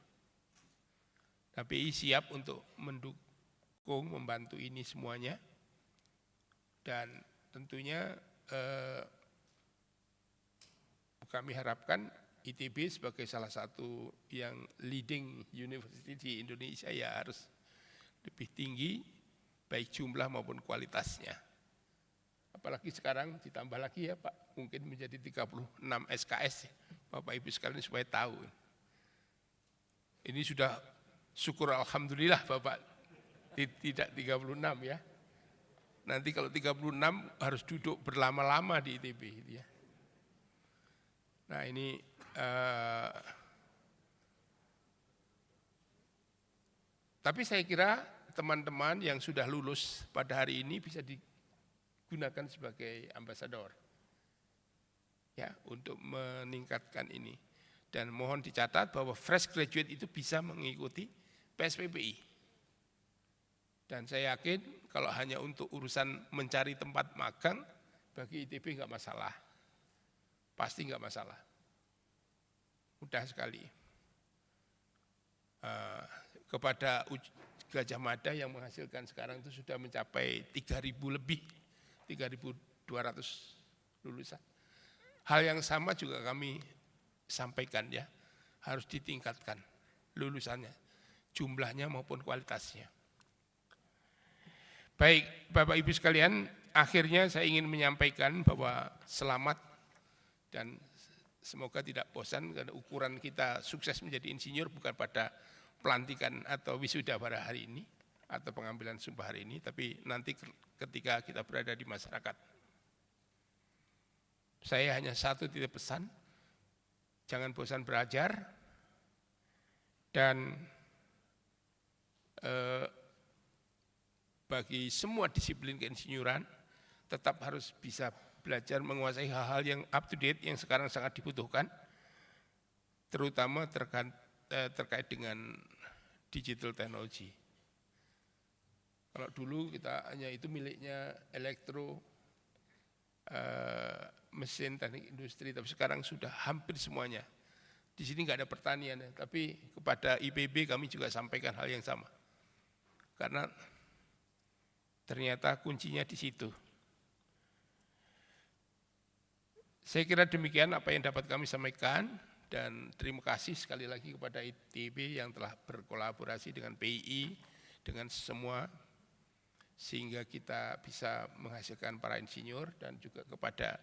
KPI siap untuk mendukung, membantu ini semuanya. Dan tentunya kami harapkan ITB sebagai salah satu yang leading university di Indonesia ya harus lebih tinggi, baik jumlah maupun kualitasnya. Apalagi sekarang ditambah lagi ya Pak, mungkin menjadi 36 SKS ya, Bapak Ibu sekalian supaya tahu. Ini sudah syukur alhamdulillah Bapak, tidak 36 ya. Nanti kalau 36 harus duduk berlama-lama di ITB ya. Nah ini tapi saya kira teman-teman yang sudah lulus pada hari ini bisa digunakan sebagai ambasador ya untuk meningkatkan ini. Dan mohon dicatat bahwa fresh graduate itu bisa mengikuti PSPPI. Dan saya yakin kalau hanya untuk urusan mencari tempat magang bagi ITB enggak masalah. pasti nggak masalah. Mudah sekali. Kepada Gajah Mada yang menghasilkan sekarang itu sudah mencapai 3.000 lebih, 3.200 lulusan. Hal yang sama juga kami sampaikan ya, harus ditingkatkan lulusannya, jumlahnya maupun kualitasnya. Baik, Bapak Ibu sekalian, akhirnya saya ingin menyampaikan bahwa selamat dan semoga tidak bosan karena ukuran kita sukses menjadi insinyur bukan pada pelantikan atau wisuda pada hari ini atau pengambilan sumpah hari ini, tapi nanti ketika kita berada di masyarakat. Saya hanya satu titip pesan, jangan bosan belajar dan bagi semua disiplin keinsinyuran tetap harus bisa belajar menguasai hal-hal yang up to date yang sekarang sangat dibutuhkan, terutama terkait dengan digital technology. Kalau dulu kita hanya itu miliknya mesin teknik industri, tapi sekarang sudah hampir semuanya. Di sini nggak ada pertanian, tapi kepada IPB kami juga sampaikan hal yang sama. Karena ternyata kuncinya di situ. Saya kira demikian apa yang dapat kami sampaikan. Dan terima kasih sekali lagi kepada ITB yang telah berkolaborasi dengan PII, dengan semua, sehingga kita bisa menghasilkan para insinyur dan juga kepada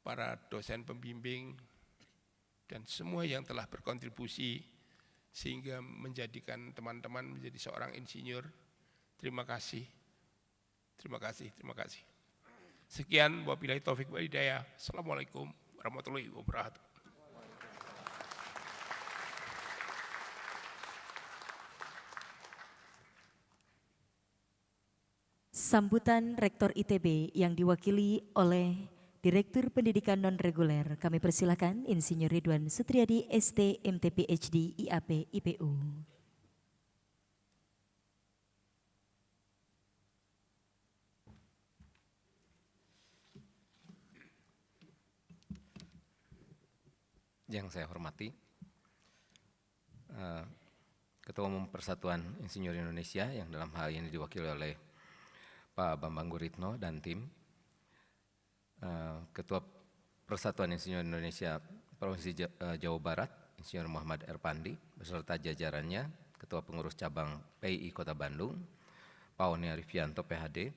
para dosen pembimbing dan semua yang telah berkontribusi sehingga menjadikan teman-teman menjadi seorang insinyur. Terima kasih, terima kasih, terima kasih. Sekian, wabillahi taufik wal hidayah. Assalamualaikum warahmatullahi wabarakatuh. Sambutan Rektor ITB yang diwakili oleh Direktur Pendidikan Non-Reguler, kami persilakan Insinyur Ridwan Sutriyadi, ST, MT, PhD, IAP, IPU. Yang saya hormati, Ketua Umum Persatuan Insinyur Indonesia yang dalam hal ini diwakili oleh Pak Bambang Guritno dan tim, Ketua Persatuan Insinyur Indonesia Provinsi Jawa Barat, Insinyur Muhammad Erpandi, beserta jajarannya, Ketua Pengurus Cabang PII Kota Bandung, Pak Oni Arifianto, PhD,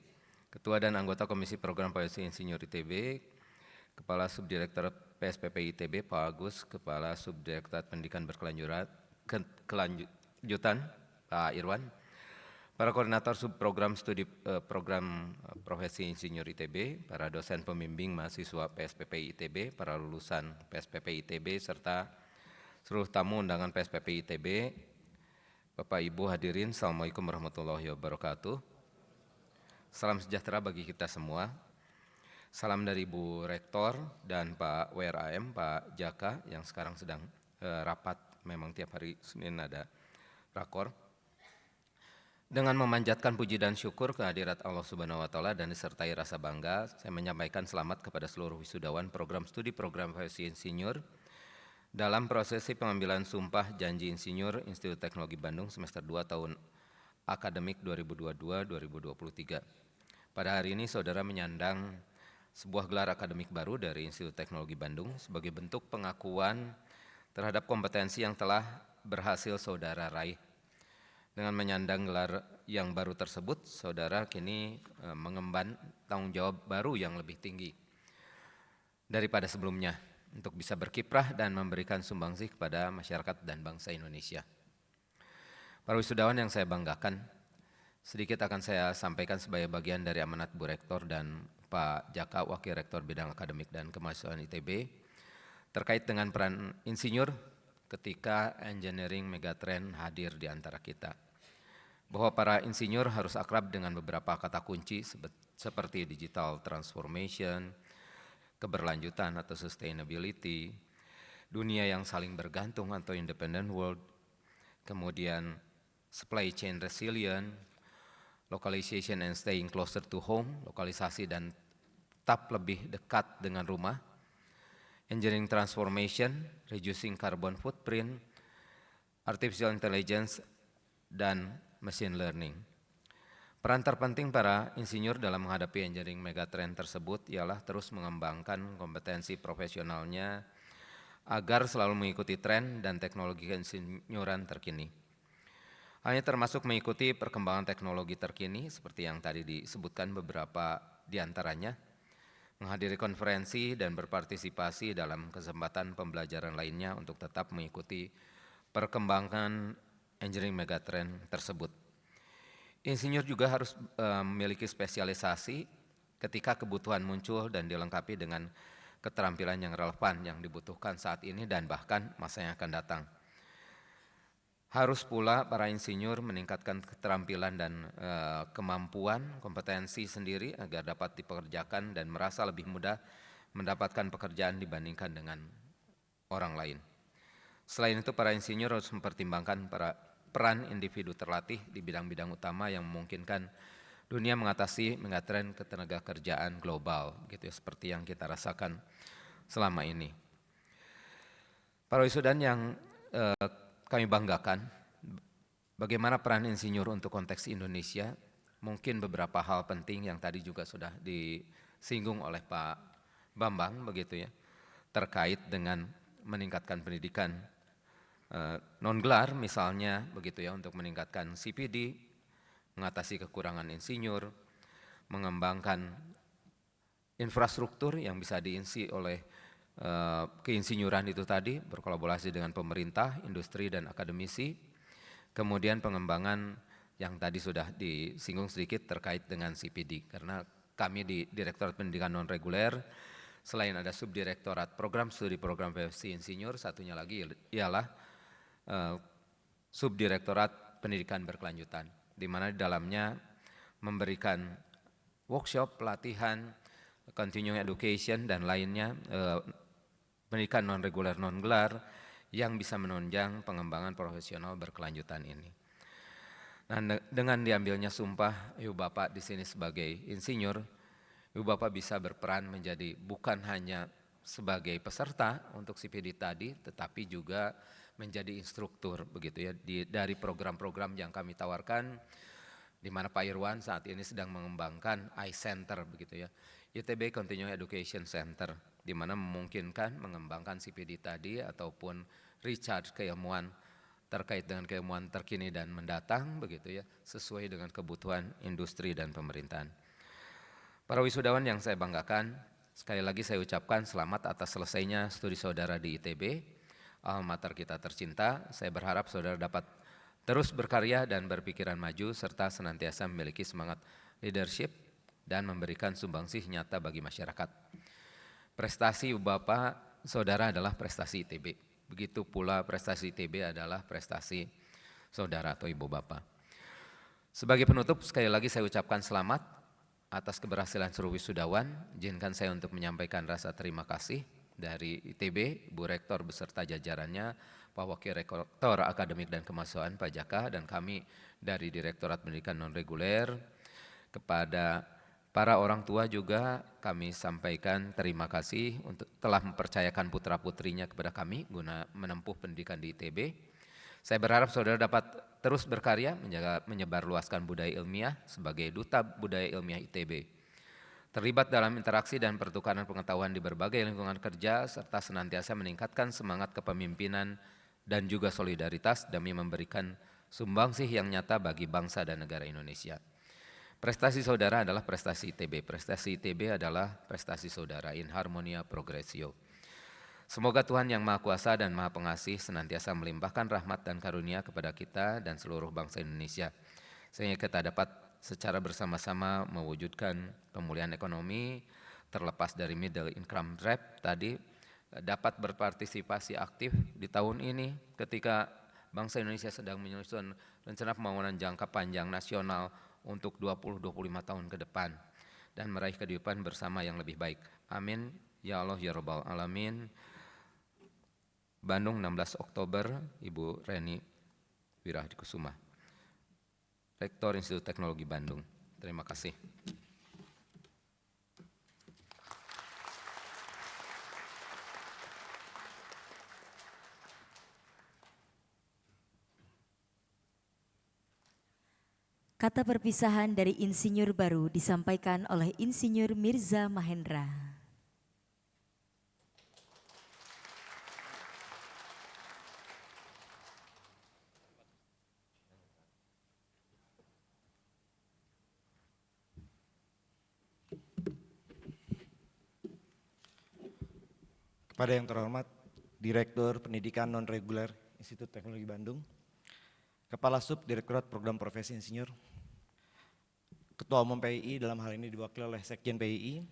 Ketua dan anggota Komisi Program Policy Insinyur ITB, Kepala Subdirektorat PSPP ITB, Pak Agus, Kepala Subdirektorat Pendidikan Berkelanjutan, Pak Irwan, para koordinator subprogram studi program profesi insinyur ITB, para dosen pembimbing mahasiswa PSPP ITB, para lulusan PSPP ITB, serta seluruh tamu undangan PSPP ITB, Bapak Ibu hadirin, Assalamualaikum warahmatullahi wabarakatuh. Salam sejahtera bagi kita semua. Salam dari Ibu Rektor dan Pak WRAM, Pak Jaka yang sekarang sedang rapat, memang tiap hari Senin ada rakor. Dengan memanjatkan puji dan syukur kehadirat Allah Subhanahu wa Ta'ala dan disertai rasa bangga, saya menyampaikan selamat kepada seluruh wisudawan program studi program profesi insinyur dalam prosesi pengambilan sumpah janji insinyur Institut Teknologi Bandung semester 2 tahun akademik 2022-2023. Pada hari ini saudara menyandang sebuah gelar akademik baru dari Institut Teknologi Bandung sebagai bentuk pengakuan terhadap kompetensi yang telah berhasil saudara raih. Dengan menyandang gelar yang baru tersebut, saudara kini mengemban tanggung jawab baru yang lebih tinggi daripada sebelumnya untuk bisa berkiprah dan memberikan sumbangsih kepada masyarakat dan bangsa Indonesia. Para wisudawan yang saya banggakan, sedikit akan saya sampaikan sebagai bagian dari amanat Bu Rektor dan Pak Jaka, Wakil Rektor Bidang Akademik dan Kemahasiswaan ITB, terkait dengan peran insinyur ketika engineering megatrend hadir di antara kita. Bahwa para insinyur harus akrab dengan beberapa kata kunci seperti digital transformation, keberlanjutan atau sustainability, dunia yang saling bergantung atau independent world, kemudian supply chain resilient, localization and staying closer to home, lokalisasi dan tetap lebih dekat dengan rumah, engineering transformation, reducing carbon footprint, artificial intelligence, dan machine learning. Peran terpenting para insinyur dalam menghadapi engineering megatrend tersebut ialah terus mengembangkan kompetensi profesionalnya agar selalu mengikuti tren dan teknologi keinsinyuran terkini. Hanya termasuk mengikuti perkembangan teknologi terkini seperti yang tadi disebutkan beberapa di antaranya, menghadiri konferensi dan berpartisipasi dalam kesempatan pembelajaran lainnya untuk tetap mengikuti perkembangan engineering megatrend tersebut. Insinyur juga harus memiliki spesialisasi ketika kebutuhan muncul dan dilengkapi dengan keterampilan yang relevan yang dibutuhkan saat ini dan bahkan masa yang akan datang. Harus pula para insinyur meningkatkan keterampilan dan kemampuan, kompetensi sendiri agar dapat dipekerjakan dan merasa lebih mudah mendapatkan pekerjaan dibandingkan dengan orang lain. Selain itu, para insinyur harus mempertimbangkan peran individu terlatih di bidang-bidang utama yang memungkinkan dunia mengatasi megatrend ketenagakerjaan global, gitu ya, seperti yang kita rasakan selama ini. Para wisudawan yang kami banggakan, bagaimana peran insinyur untuk konteks Indonesia? Mungkin beberapa hal penting yang tadi juga sudah disinggung oleh Pak Bambang, begitu ya, terkait dengan meningkatkan pendidikan non-gelar misalnya, begitu ya, untuk meningkatkan CPD, mengatasi kekurangan insinyur, mengembangkan infrastruktur yang bisa diisi oleh keinsinyuran itu tadi, berkolaborasi dengan pemerintah, industri, dan akademisi. Kemudian pengembangan yang tadi sudah disinggung sedikit terkait dengan CPD, karena kami di Direktorat Pendidikan Non-Reguler, selain ada Subdirektorat Program Studi Program PFC Insinyur, satunya lagi ialah Subdirektorat Pendidikan Berkelanjutan, di mana di dalamnya memberikan workshop, pelatihan, continuing education, dan lainnya, pendidikan non-reguler non-gelar yang bisa menunjang pengembangan profesional berkelanjutan ini. Nah, dengan diambilnya sumpah Ibu Bapak di sini sebagai insinyur, Ibu Bapak bisa berperan menjadi bukan hanya sebagai peserta untuk CPD tadi, tetapi juga menjadi instruktur, begitu ya, dari program-program yang kami tawarkan, di mana Pak Irwan saat ini sedang mengembangkan iCenter, begitu ya, ITB Continuing Education Center, di mana memungkinkan mengembangkan CPD tadi ataupun recharge keilmuan terkait dengan keilmuan terkini dan mendatang, begitu ya, sesuai dengan kebutuhan industri dan pemerintahan. Para wisudawan yang saya banggakan, sekali lagi saya ucapkan selamat atas selesainya studi saudara di ITB, alma mater kita tercinta. Saya berharap saudara dapat terus berkarya dan berpikiran maju serta senantiasa memiliki semangat leadership dan memberikan sumbangsih nyata bagi masyarakat. Prestasi Bapak saudara adalah prestasi ITB. Begitu pula prestasi ITB adalah prestasi saudara atau Ibu Bapak. Sebagai penutup, sekali lagi saya ucapkan selamat atas keberhasilan seluruh wisudawan. Izinkan saya untuk menyampaikan rasa terima kasih dari ITB, Bu Rektor beserta jajarannya, Pak Wakil Rektor Akademik dan Kemahasiswaan Pak Jaka, dan kami dari Direktorat Pendidikan Non-Reguler. Kepada para orang tua juga kami sampaikan terima kasih untuk telah mempercayakan putra-putrinya kepada kami guna menempuh pendidikan di ITB. Saya berharap saudara dapat terus berkarya menyebarluaskan budaya ilmiah sebagai duta budaya ilmiah ITB. Terlibat dalam interaksi dan pertukaran pengetahuan di berbagai lingkungan kerja, serta senantiasa meningkatkan semangat kepemimpinan dan juga solidaritas demi memberikan sumbangsih yang nyata bagi bangsa dan negara Indonesia. Prestasi saudara adalah prestasi ITB, prestasi ITB adalah prestasi saudara, in harmonia progressio. Semoga Tuhan yang Maha Kuasa dan Maha Pengasih senantiasa melimpahkan rahmat dan karunia kepada kita dan seluruh bangsa Indonesia, sehingga kita dapat secara bersama-sama mewujudkan pemulihan ekonomi terlepas dari middle income trap tadi, dapat berpartisipasi aktif di tahun ini ketika bangsa Indonesia sedang menyusun rencana pembangunan jangka panjang nasional untuk 20-25 tahun ke depan dan meraih kehidupan bersama yang lebih baik. Amin. Ya Allah ya Rabbal Alamin. Bandung 16 Oktober, Ibu Reni Wirahdikusuma, Rektor Institut Teknologi Bandung. Terima kasih. Baik, Kata perpisahan dari insinyur baru disampaikan oleh Insinyur Mirza Mahendra. Kepada yang terhormat Direktur Pendidikan Non-Reguler Institut Teknologi Bandung, Kepala Sub Direktorat Program Profesi Insinyur, Ketua Umum PII dalam hal ini diwakili oleh Sekjen PII,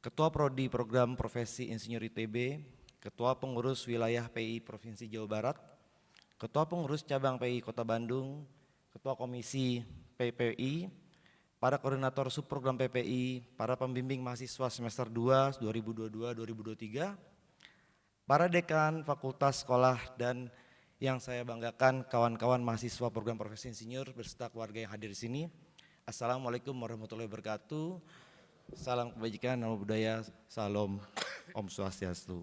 Ketua Prodi Program Profesi Insinyur ITB, Ketua Pengurus Wilayah PII Provinsi Jawa Barat, Ketua Pengurus Cabang PII Kota Bandung, Ketua Komisi PPI, para koordinator subprogram PPI, para pembimbing mahasiswa semester 2 2022-2023, para dekan fakultas sekolah dan yang saya banggakan kawan-kawan mahasiswa program profesi insinyur beserta keluarga yang hadir di sini. Assalamualaikum warahmatullahi wabarakatuh. Salam kebajikan, nama budaya, salam, Om Swastiastu.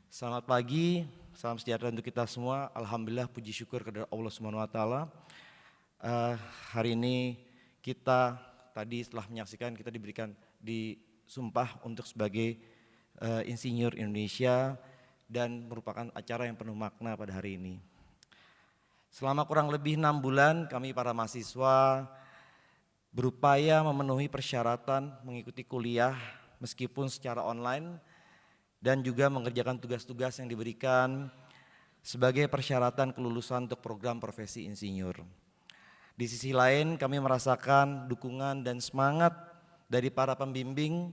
Selamat pagi, salam sejahtera untuk kita semua. Alhamdulillah, puji syukur kepada Allah Subhanahu wa taala. Hari ini kita tadi setelah menyaksikan kita diberikan disumpah untuk sebagai insinyur Indonesia dan merupakan acara yang penuh makna pada hari ini. Selama kurang lebih 6 bulan kami para mahasiswa berupaya memenuhi persyaratan mengikuti kuliah meskipun secara online dan juga mengerjakan tugas-tugas yang diberikan sebagai persyaratan kelulusan untuk program profesi insinyur. Di sisi lain kami merasakan dukungan dan semangat dari para pembimbing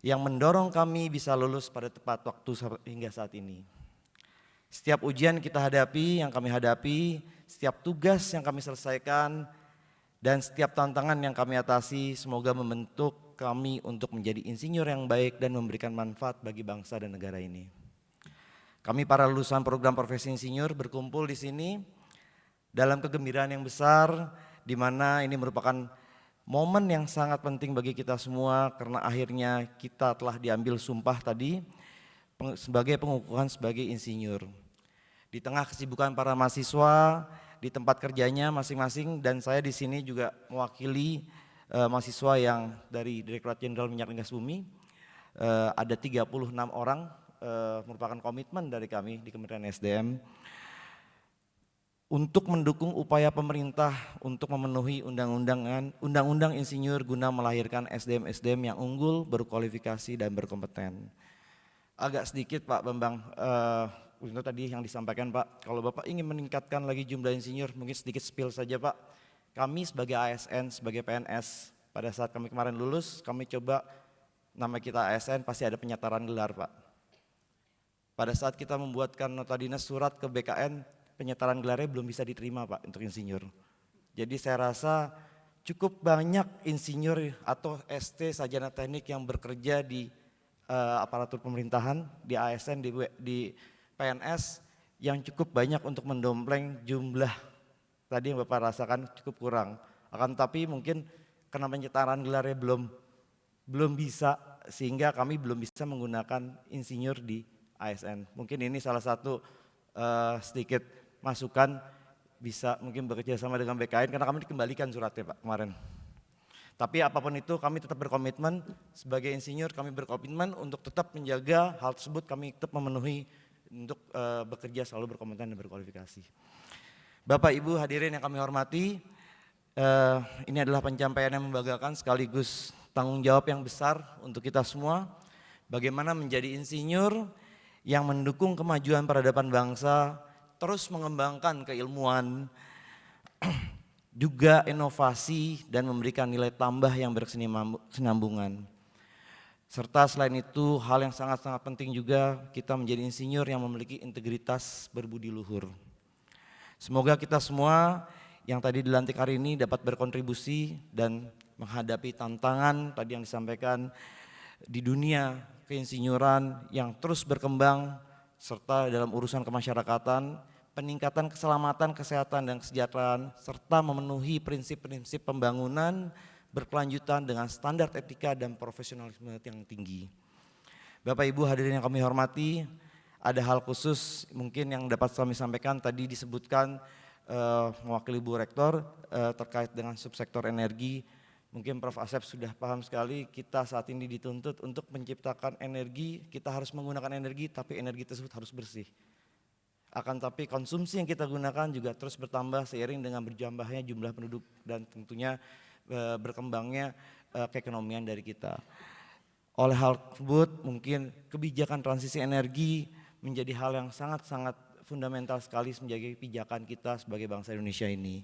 yang mendorong kami bisa lulus pada tepat waktu hingga saat ini. Setiap ujian yang kami hadapi, setiap tugas yang kami selesaikan, dan setiap tantangan yang kami atasi semoga membentuk kami untuk menjadi insinyur yang baik dan memberikan manfaat bagi bangsa dan negara ini. Kami para lulusan program profesi insinyur berkumpul di sini dalam kegembiraan yang besar, di mana ini merupakan momen yang sangat penting bagi kita semua karena akhirnya kita telah diambil sumpah tadi sebagai pengukuhan sebagai insinyur. Di tengah kesibukan para mahasiswa di tempat kerjanya masing-masing dan saya di sini juga mewakili mahasiswa yang dari Direktorat Jenderal Minyak dan Gas Bumi, ada 36 orang merupakan komitmen dari kami di Kementerian SDM. Untuk mendukung upaya pemerintah untuk memenuhi undang-undang insinyur guna melahirkan SDM-SDM yang unggul, berkualifikasi dan berkompeten. Agak sedikit Pak Bambang, untuk tadi yang disampaikan Pak, kalau Bapak ingin meningkatkan lagi jumlah insinyur, mungkin sedikit spill saja Pak. Kami sebagai ASN, sebagai PNS, pada saat kami kemarin lulus, kami coba, nama kita ASN pasti ada penyetaran gelar Pak. Pada saat kita membuatkan nota dinas surat ke BKN, penyetaran gelarnya belum bisa diterima Pak untuk insinyur. Jadi saya rasa cukup banyak insinyur atau ST sarjana teknik yang bekerja di aparatur pemerintahan, di ASN, di PNS yang cukup banyak untuk mendompleng jumlah tadi yang Bapak rasakan cukup kurang. Akan tapi mungkin karena penyetaran gelarnya belum bisa sehingga kami belum bisa menggunakan insinyur di ASN. Mungkin ini salah satu sedikit masukan bisa mungkin bekerja sama dengan BKN karena kami dikembalikan suratnya Pak kemarin. Tapi apapun itu kami tetap berkomitmen sebagai insinyur, kami berkomitmen untuk tetap menjaga hal tersebut, kami tetap memenuhi untuk bekerja selalu berkompeten dan berkualifikasi. Bapak Ibu hadirin yang kami hormati, ini adalah pencapaian yang membanggakan sekaligus tanggung jawab yang besar untuk kita semua. Bagaimana menjadi insinyur yang mendukung kemajuan peradaban bangsa, terus mengembangkan keilmuan, juga inovasi dan memberikan nilai tambah yang berkesinambungan. Serta selain itu hal yang sangat-sangat penting juga kita menjadi insinyur yang memiliki integritas berbudi luhur. Semoga kita semua yang tadi dilantik hari ini dapat berkontribusi dan menghadapi tantangan tadi yang disampaikan di dunia keinsinyuran yang terus berkembang serta dalam urusan kemasyarakatan, peningkatan keselamatan, kesehatan dan kesejahteraan, serta memenuhi prinsip-prinsip pembangunan berkelanjutan dengan standar etika dan profesionalisme yang tinggi. Bapak Ibu hadirin yang kami hormati, ada hal khusus mungkin yang dapat kami sampaikan tadi disebutkan mewakili Bu Rektor terkait dengan subsektor energi. Mungkin Prof. Asep sudah paham sekali, kita saat ini dituntut untuk menciptakan energi, kita harus menggunakan energi tapi energi tersebut harus bersih. Akan tapi konsumsi yang kita gunakan juga terus bertambah seiring dengan berjambahnya jumlah penduduk dan tentunya berkembangnya keekonomian dari kita. Oleh hal tersebut mungkin kebijakan transisi energi menjadi hal yang sangat-sangat fundamental sekali menjaga kebijakan kita sebagai bangsa Indonesia ini.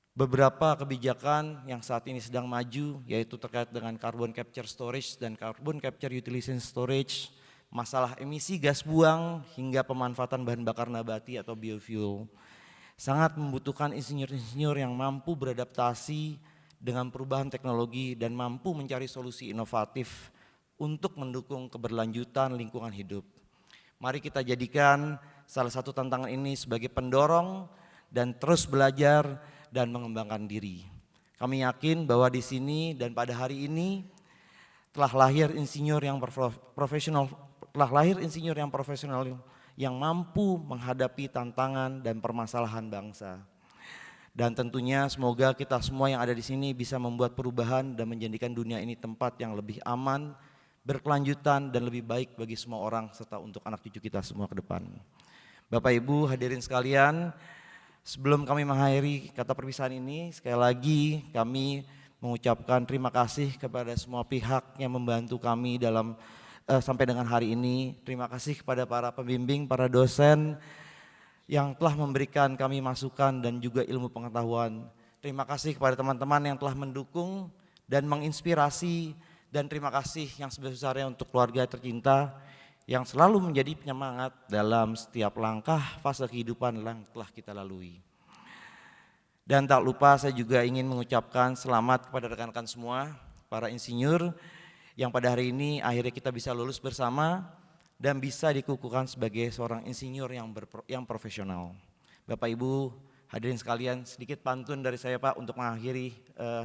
Beberapa kebijakan yang saat ini sedang maju yaitu terkait dengan carbon capture storage dan carbon capture utilization storage, masalah emisi gas buang hingga pemanfaatan bahan bakar nabati atau biofuel. Sangat membutuhkan insinyur-insinyur yang mampu beradaptasi dengan perubahan teknologi dan mampu mencari solusi inovatif untuk mendukung keberlanjutan lingkungan hidup. Mari kita jadikan salah satu tantangan ini sebagai pendorong dan terus belajar dan mengembangkan diri. Kami yakin bahwa di sini dan pada hari ini telah lahir insinyur yang profesional, yang mampu menghadapi tantangan dan permasalahan bangsa. Dan tentunya semoga kita semua yang ada di sini bisa membuat perubahan dan menjadikan dunia ini tempat yang lebih aman, berkelanjutan dan lebih baik bagi semua orang serta untuk anak cucu kita semua ke depan. Bapak Ibu hadirin sekalian, sebelum kami mengakhiri kata perpisahan ini, sekali lagi kami mengucapkan terima kasih kepada semua pihak yang membantu kami dalam sampai dengan hari ini. Terima kasih kepada para pembimbing, para dosen yang telah memberikan kami masukan dan juga ilmu pengetahuan. Terima kasih kepada teman-teman yang telah mendukung dan menginspirasi, dan terima kasih yang sebesar-besarnya untuk keluarga tercinta yang selalu menjadi penyemangat dalam setiap langkah fase kehidupan yang telah kita lalui. Dan tak lupa saya juga ingin mengucapkan selamat kepada rekan-rekan semua, para insinyur yang pada hari ini akhirnya kita bisa lulus bersama dan bisa dikukuhkan sebagai seorang insinyur yang profesional. Bapak Ibu hadirin sekalian, sedikit pantun dari saya Pak untuk mengakhiri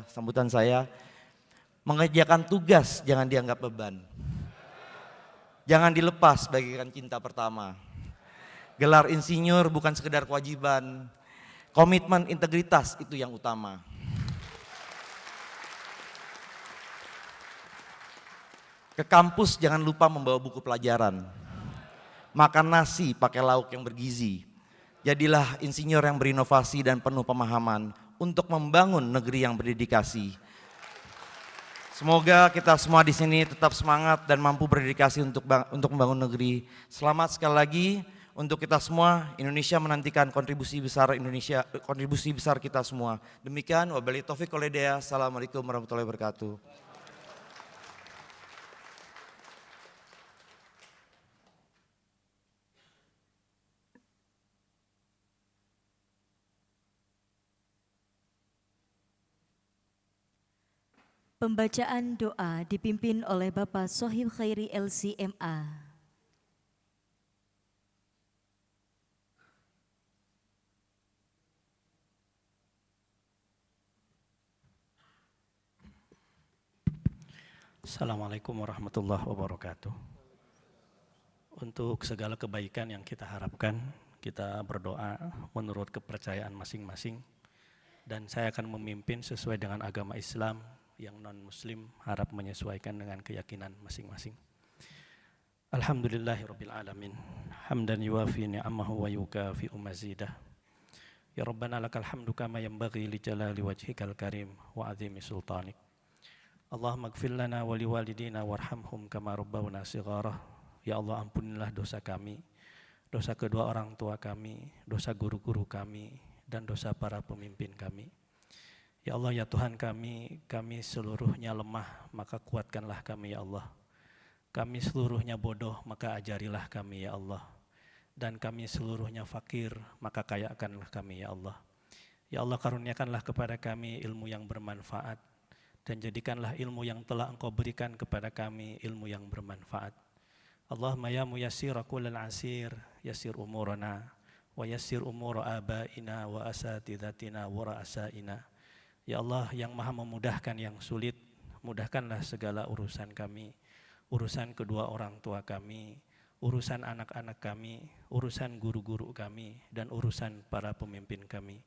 sambutan saya. Mengerjakan tugas jangan dianggap beban. Jangan dilepas bagaikan cinta pertama. Gelar insinyur bukan sekedar kewajiban, komitmen integritas itu yang utama. Ke kampus jangan lupa membawa buku pelajaran. Makan nasi pakai lauk yang bergizi. Jadilah insinyur yang berinovasi dan penuh pemahaman untuk membangun negeri yang berdedikasi. Semoga kita semua di sini tetap semangat dan mampu berdedikasi untuk membangun negeri. Selamat sekali lagi untuk kita semua. Indonesia menantikan kontribusi besar kita semua. Demikian wabillahi taufiq wal hidayah. Assalamualaikum warahmatullahi wabarakatuh. Pembacaan doa dipimpin oleh Bapak Sohib Khairi LCMA. Assalamualaikum warahmatullahi wabarakatuh. Untuk segala kebaikan yang kita harapkan, kita berdoa menurut kepercayaan masing-masing. Dan saya akan memimpin sesuai dengan agama Islam, yang non-muslim harap menyesuaikan dengan keyakinan masing-masing. Alhamdulillahirabbil alamin. Hamdan yuwafi ni'amahu wa yukafi'u mazidah. Ya Rabbana lakal hamdu kama yanbaghi li jalali wajhikal karim wa azimi sultanik. Allahumma ighfir lana wa liwalidina warhamhum kama rabbawna shighara. Ya Allah, ampunilah dosa kami, dosa kedua orang tua kami, dosa guru-guru kami, dan dosa para pemimpin kami. Ya Allah, ya Tuhan kami seluruhnya lemah, maka kuatkanlah kami ya Allah. Kami seluruhnya bodoh, maka ajarilah kami ya Allah. Dan kami seluruhnya fakir, maka kayakanlah kami ya Allah. Ya Allah, karuniakanlah kepada kami ilmu yang bermanfaat, dan jadikanlah ilmu yang telah Engkau berikan kepada kami ilmu yang bermanfaat. Allahumma ya muyassir kullal asir, yassir umurana, wa yassir umur abaina wa asatidatina wa ra'asaina. Ya Allah yang maha memudahkan yang sulit, mudahkanlah segala urusan kami, urusan kedua orang tua kami, urusan anak-anak kami, urusan guru-guru kami, dan urusan para pemimpin kami.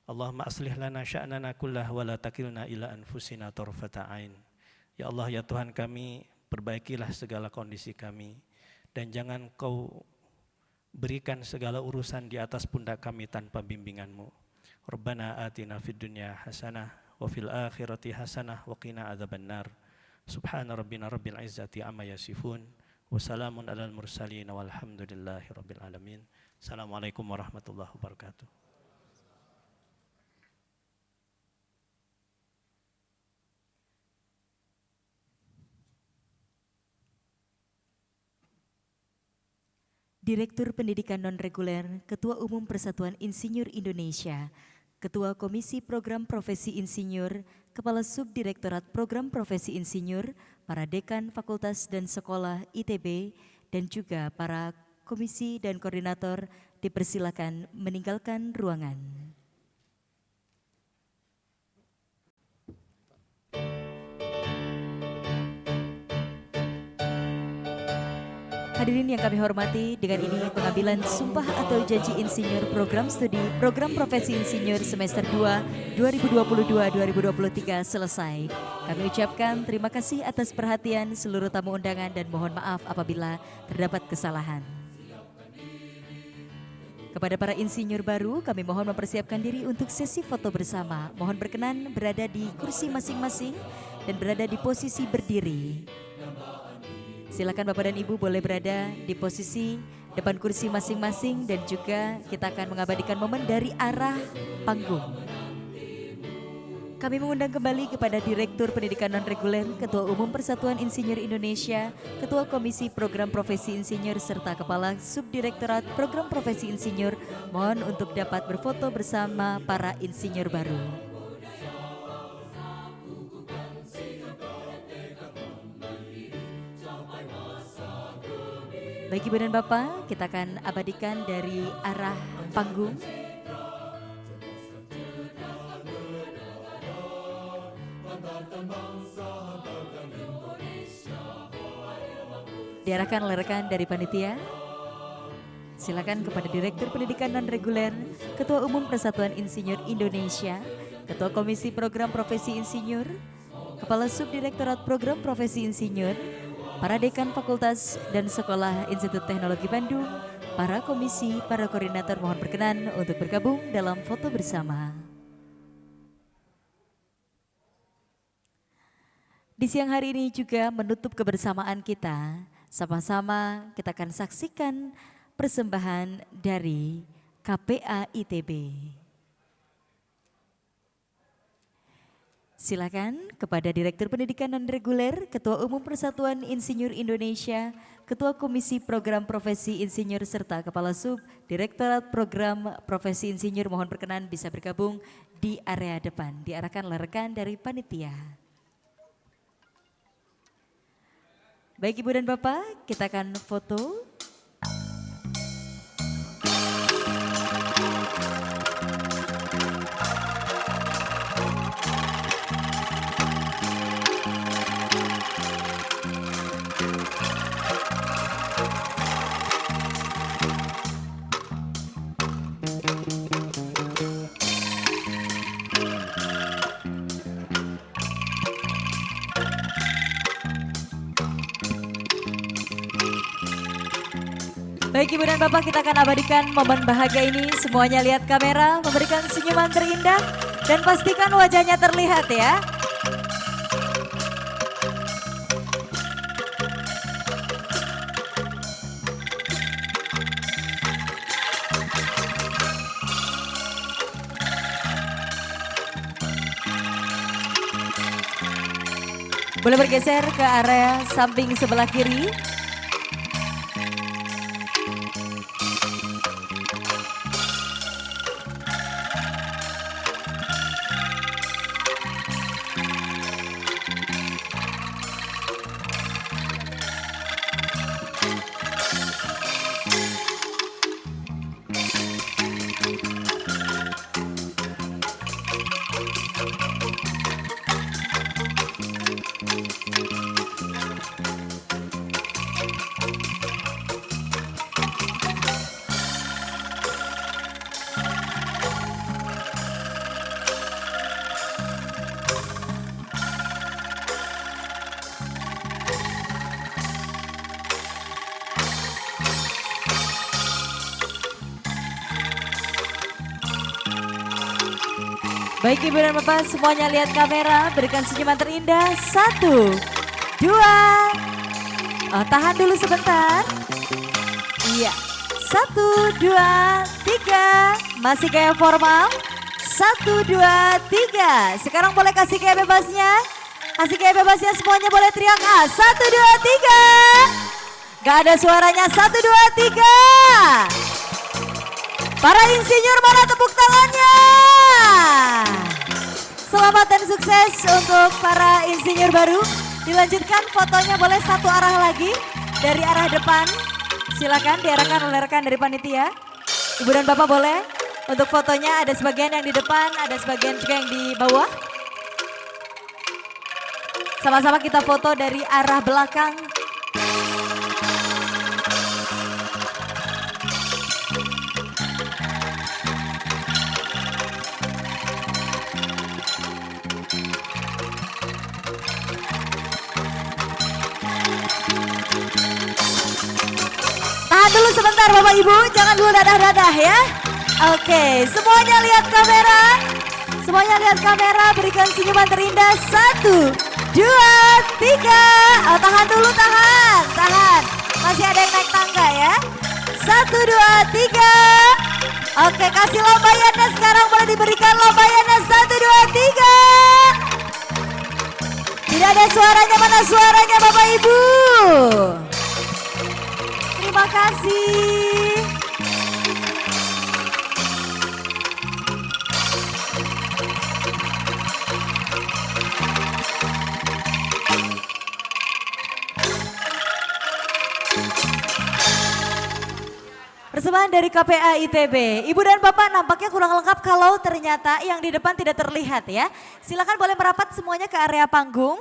Allahumma aslih lana sya'nana kullah wa la takilna ila anfusina tarfata ain. Ya Allah, ya Tuhan kami, perbaikilah segala kondisi kami, dan jangan Kau berikan segala urusan di atas pundak kami tanpa bimbingan-Mu. Rabbana atina fid dunya hasanah wa fil akhirati hasanah wa qina adzabannar. Subhana rabbina rabbil izzati amma yasifun wa salamun alal mursalin walhamdulillahi rabbil alamin. Assalamualaikum warahmatullahi wabarakatuh. Direktur Pendidikan Non-Reguler, Ketua Umum Persatuan Insinyur Indonesia, Ketua Komisi Program Profesi Insinyur, Kepala Subdirektorat Program Profesi Insinyur, para dekan fakultas dan sekolah ITB, dan juga para komisi dan koordinator dipersilakan meninggalkan ruangan. Hadirin yang kami hormati, dengan ini pengambilan sumpah atau janji insinyur program studi program profesi insinyur semester 2 2022-2023 selesai. Kami ucapkan terima kasih atas perhatian seluruh tamu undangan dan mohon maaf apabila terdapat kesalahan. Kepada para insinyur baru, kami mohon mempersiapkan diri untuk sesi foto bersama. Mohon berkenan berada di kursi masing-masing dan berada di posisi berdiri. Silakan Bapak dan Ibu boleh berada di posisi depan kursi masing-masing dan juga kita akan mengabadikan momen dari arah panggung. Kami mengundang kembali kepada Direktur Pendidikan Non-Reguler, Ketua Umum Persatuan Insinyur Indonesia, Ketua Komisi Program Profesi Insinyur, serta Kepala Subdirektorat Program Profesi Insinyur, mohon untuk dapat berfoto bersama para insinyur baru. Baik Ibu dan Bapak, kita akan abadikan dari arah panggung. Diarahkan oleh rekan dari panitia. Silakan kepada Direktur Pendidikan Non-Reguler, Ketua Umum Persatuan Insinyur Indonesia, Ketua Komisi Program Profesi Insinyur, Kepala Subdirektorat Program Profesi Insinyur, para dekan fakultas dan sekolah Institut Teknologi Bandung, para komisi, para koordinator mohon berkenan untuk bergabung dalam foto bersama. Di siang hari ini juga menutup kebersamaan kita, sama-sama kita akan saksikan persembahan dari KPA ITB. Silakan kepada Direktur Pendidikan Non-Reguler, Ketua Umum Persatuan Insinyur Indonesia, Ketua Komisi Program Profesi Insinyur, serta Kepala Sub Direktorat Program Profesi Insinyur mohon berkenan bisa bergabung di area depan. Diarahkan oleh rekan dari panitia. Baik Ibu dan Bapak, kita akan foto. Baik Ibu dan Bapak, kita akan abadikan momen bahagia ini. Semuanya lihat kamera, memberikan senyuman terindah dan pastikan wajahnya terlihat ya. Boleh bergeser ke area samping sebelah kiri. Baik Ibu dan Bapak semuanya lihat kamera, berikan senyuman terindah. 1, 2. Oh, tahan dulu sebentar. Iya. 1, 2, 3. Masih gaya formal. 1, 2, 3. Sekarang boleh kasih gaya bebasnya. Kasih gaya bebasnya semuanya boleh teriak. 1, 2, 3. Gak ada suaranya. 1, 2, 3. Para insinyur mana tepuk tangannya? Selamat dan sukses untuk para insinyur baru. Dilanjutkan fotonya boleh satu arah lagi dari arah depan. Silakan diarahkan oleh rekan dari panitia. Ibu dan Bapak boleh untuk fotonya ada sebagian yang di depan, ada sebagian juga yang di bawah. Sama-sama kita foto dari arah belakang. Tahan dulu sebentar Bapak Ibu, jangan dulu dadah-dadah ya. Oke, semuanya lihat kamera. Semuanya lihat kamera, berikan senyuman terindah. 1, 2, 3. Oh, tahan dulu, tahan. Masih ada yang naik tangga ya. 1, 2, 3. Oke, kasih lombayannya sekarang, boleh diberikan lombayannya. 1, 2, 3. Tidak ada suaranya, mana suaranya Bapak Ibu? Terima kasih. Persembahan dari KPA ITB. Ibu dan Bapak nampaknya kurang lengkap kalau ternyata yang di depan tidak terlihat ya. Silakan boleh merapat semuanya ke area panggung.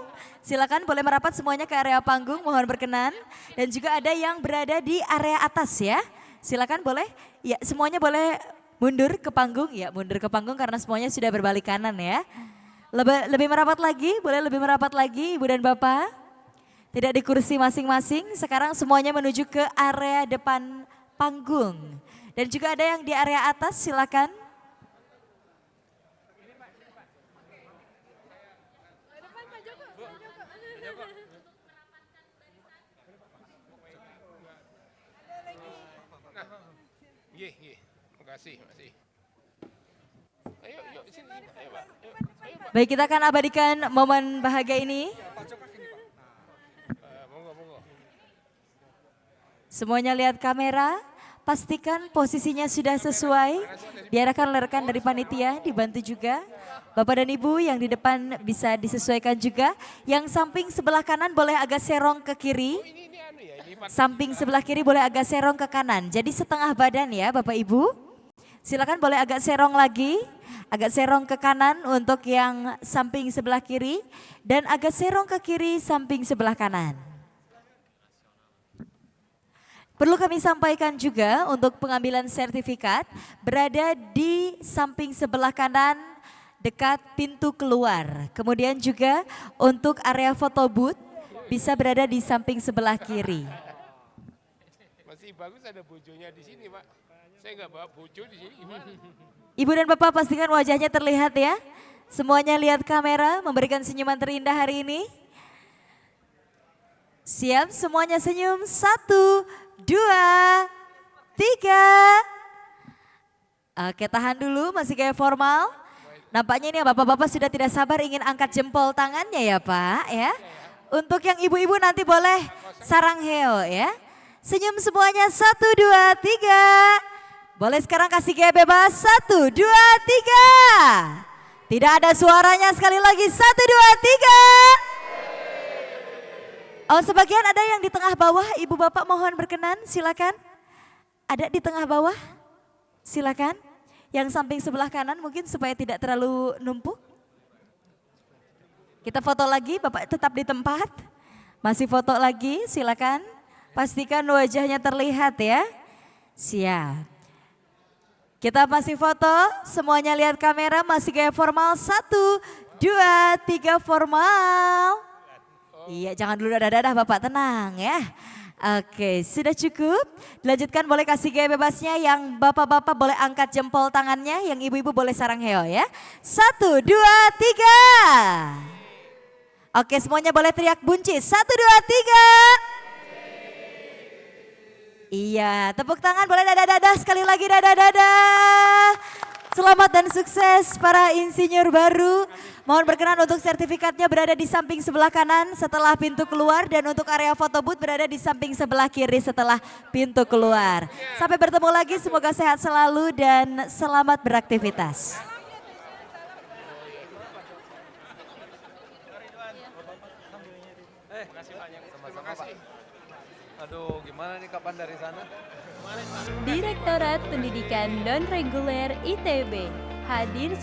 Silakan boleh merapat semuanya ke area panggung, mohon berkenan. Dan juga ada yang berada di area atas ya. Silakan boleh, ya semuanya boleh mundur ke panggung. Ya mundur ke panggung karena semuanya sudah berbalik kanan ya. Lebih merapat lagi, boleh lebih merapat lagi Ibu dan Bapak. Tidak di kursi masing-masing, sekarang semuanya menuju ke area depan panggung. Dan juga ada yang di area atas, silakan. Makasih. Ayo, sini. Ayo, Pak. Ayo, Baik, kita akan abadikan momen bahagia ini. Monggo. Semuanya lihat kamera, pastikan posisinya sudah sesuai. Diarahkan oleh rekan dari panitia, dibantu juga. Bapak dan Ibu yang di depan bisa disesuaikan juga. Yang samping sebelah kanan boleh agak serong ke kiri. Samping sebelah kiri boleh agak serong ke kanan. Jadi setengah badan ya Bapak Ibu. Silakan boleh agak serong lagi. Agak serong ke kanan untuk yang samping sebelah kiri. Dan agak serong ke kiri samping sebelah kanan. Perlu kami sampaikan juga untuk pengambilan sertifikat berada di samping sebelah kanan dekat pintu keluar. Kemudian juga untuk area foto booth bisa berada di samping sebelah kiri. Masih bagus ada bojonya di sini, Pak. Saya nggak bawa bojo di sini gimana? Ibu dan Bapak pastikan wajahnya terlihat ya. Semuanya lihat kamera, memberikan senyuman terindah hari ini. Siap, semuanya senyum. 1, 2, 3. Oke, tahan dulu, masih gaya formal. Nampaknya ini Bapak-bapak sudah tidak sabar ingin angkat jempol tangannya ya Pak ya. Untuk yang ibu-ibu nanti boleh sarang heo ya. Senyum semuanya. 1, 2, 3. Boleh sekarang kasih gaya bebas. 1, 2, 3. Tidak ada suaranya, sekali lagi. 1, 2, 3. Oh, sebagian ada yang di tengah bawah, Ibu Bapak mohon berkenan, silakan. Ada di tengah bawah, silakan. Yang samping sebelah kanan mungkin supaya tidak terlalu numpuk. Kita foto lagi, Bapak tetap di tempat. Masih foto lagi, silakan. Pastikan wajahnya terlihat ya. Siap. Kita masih foto, semuanya lihat kamera, masih gaya formal. 1, 2, 3 formal. Iya, jangan dulu dadah-dadah Bapak, tenang ya. Oke, sudah cukup. Dilanjutkan boleh kasih gaya bebasnya, yang bapak-bapak boleh angkat jempol tangannya, yang ibu-ibu boleh sarang heo ya. 1, 2, 3. Oke, semuanya boleh teriak buncis. 1, 2, 3. Iya, tepuk tangan boleh dadah-dadah, sekali lagi dadah-dadah. Selamat dan sukses para insinyur baru. Mohon berkenan untuk sertifikatnya berada di samping sebelah kanan setelah pintu keluar, dan untuk area foto booth berada di samping sebelah kiri setelah pintu keluar. Sampai bertemu lagi, semoga sehat selalu dan selamat beraktivitas. Aduh, gimana nih kapan dari sana? Direktorat Pendidikan Non-Reguler ITB hadir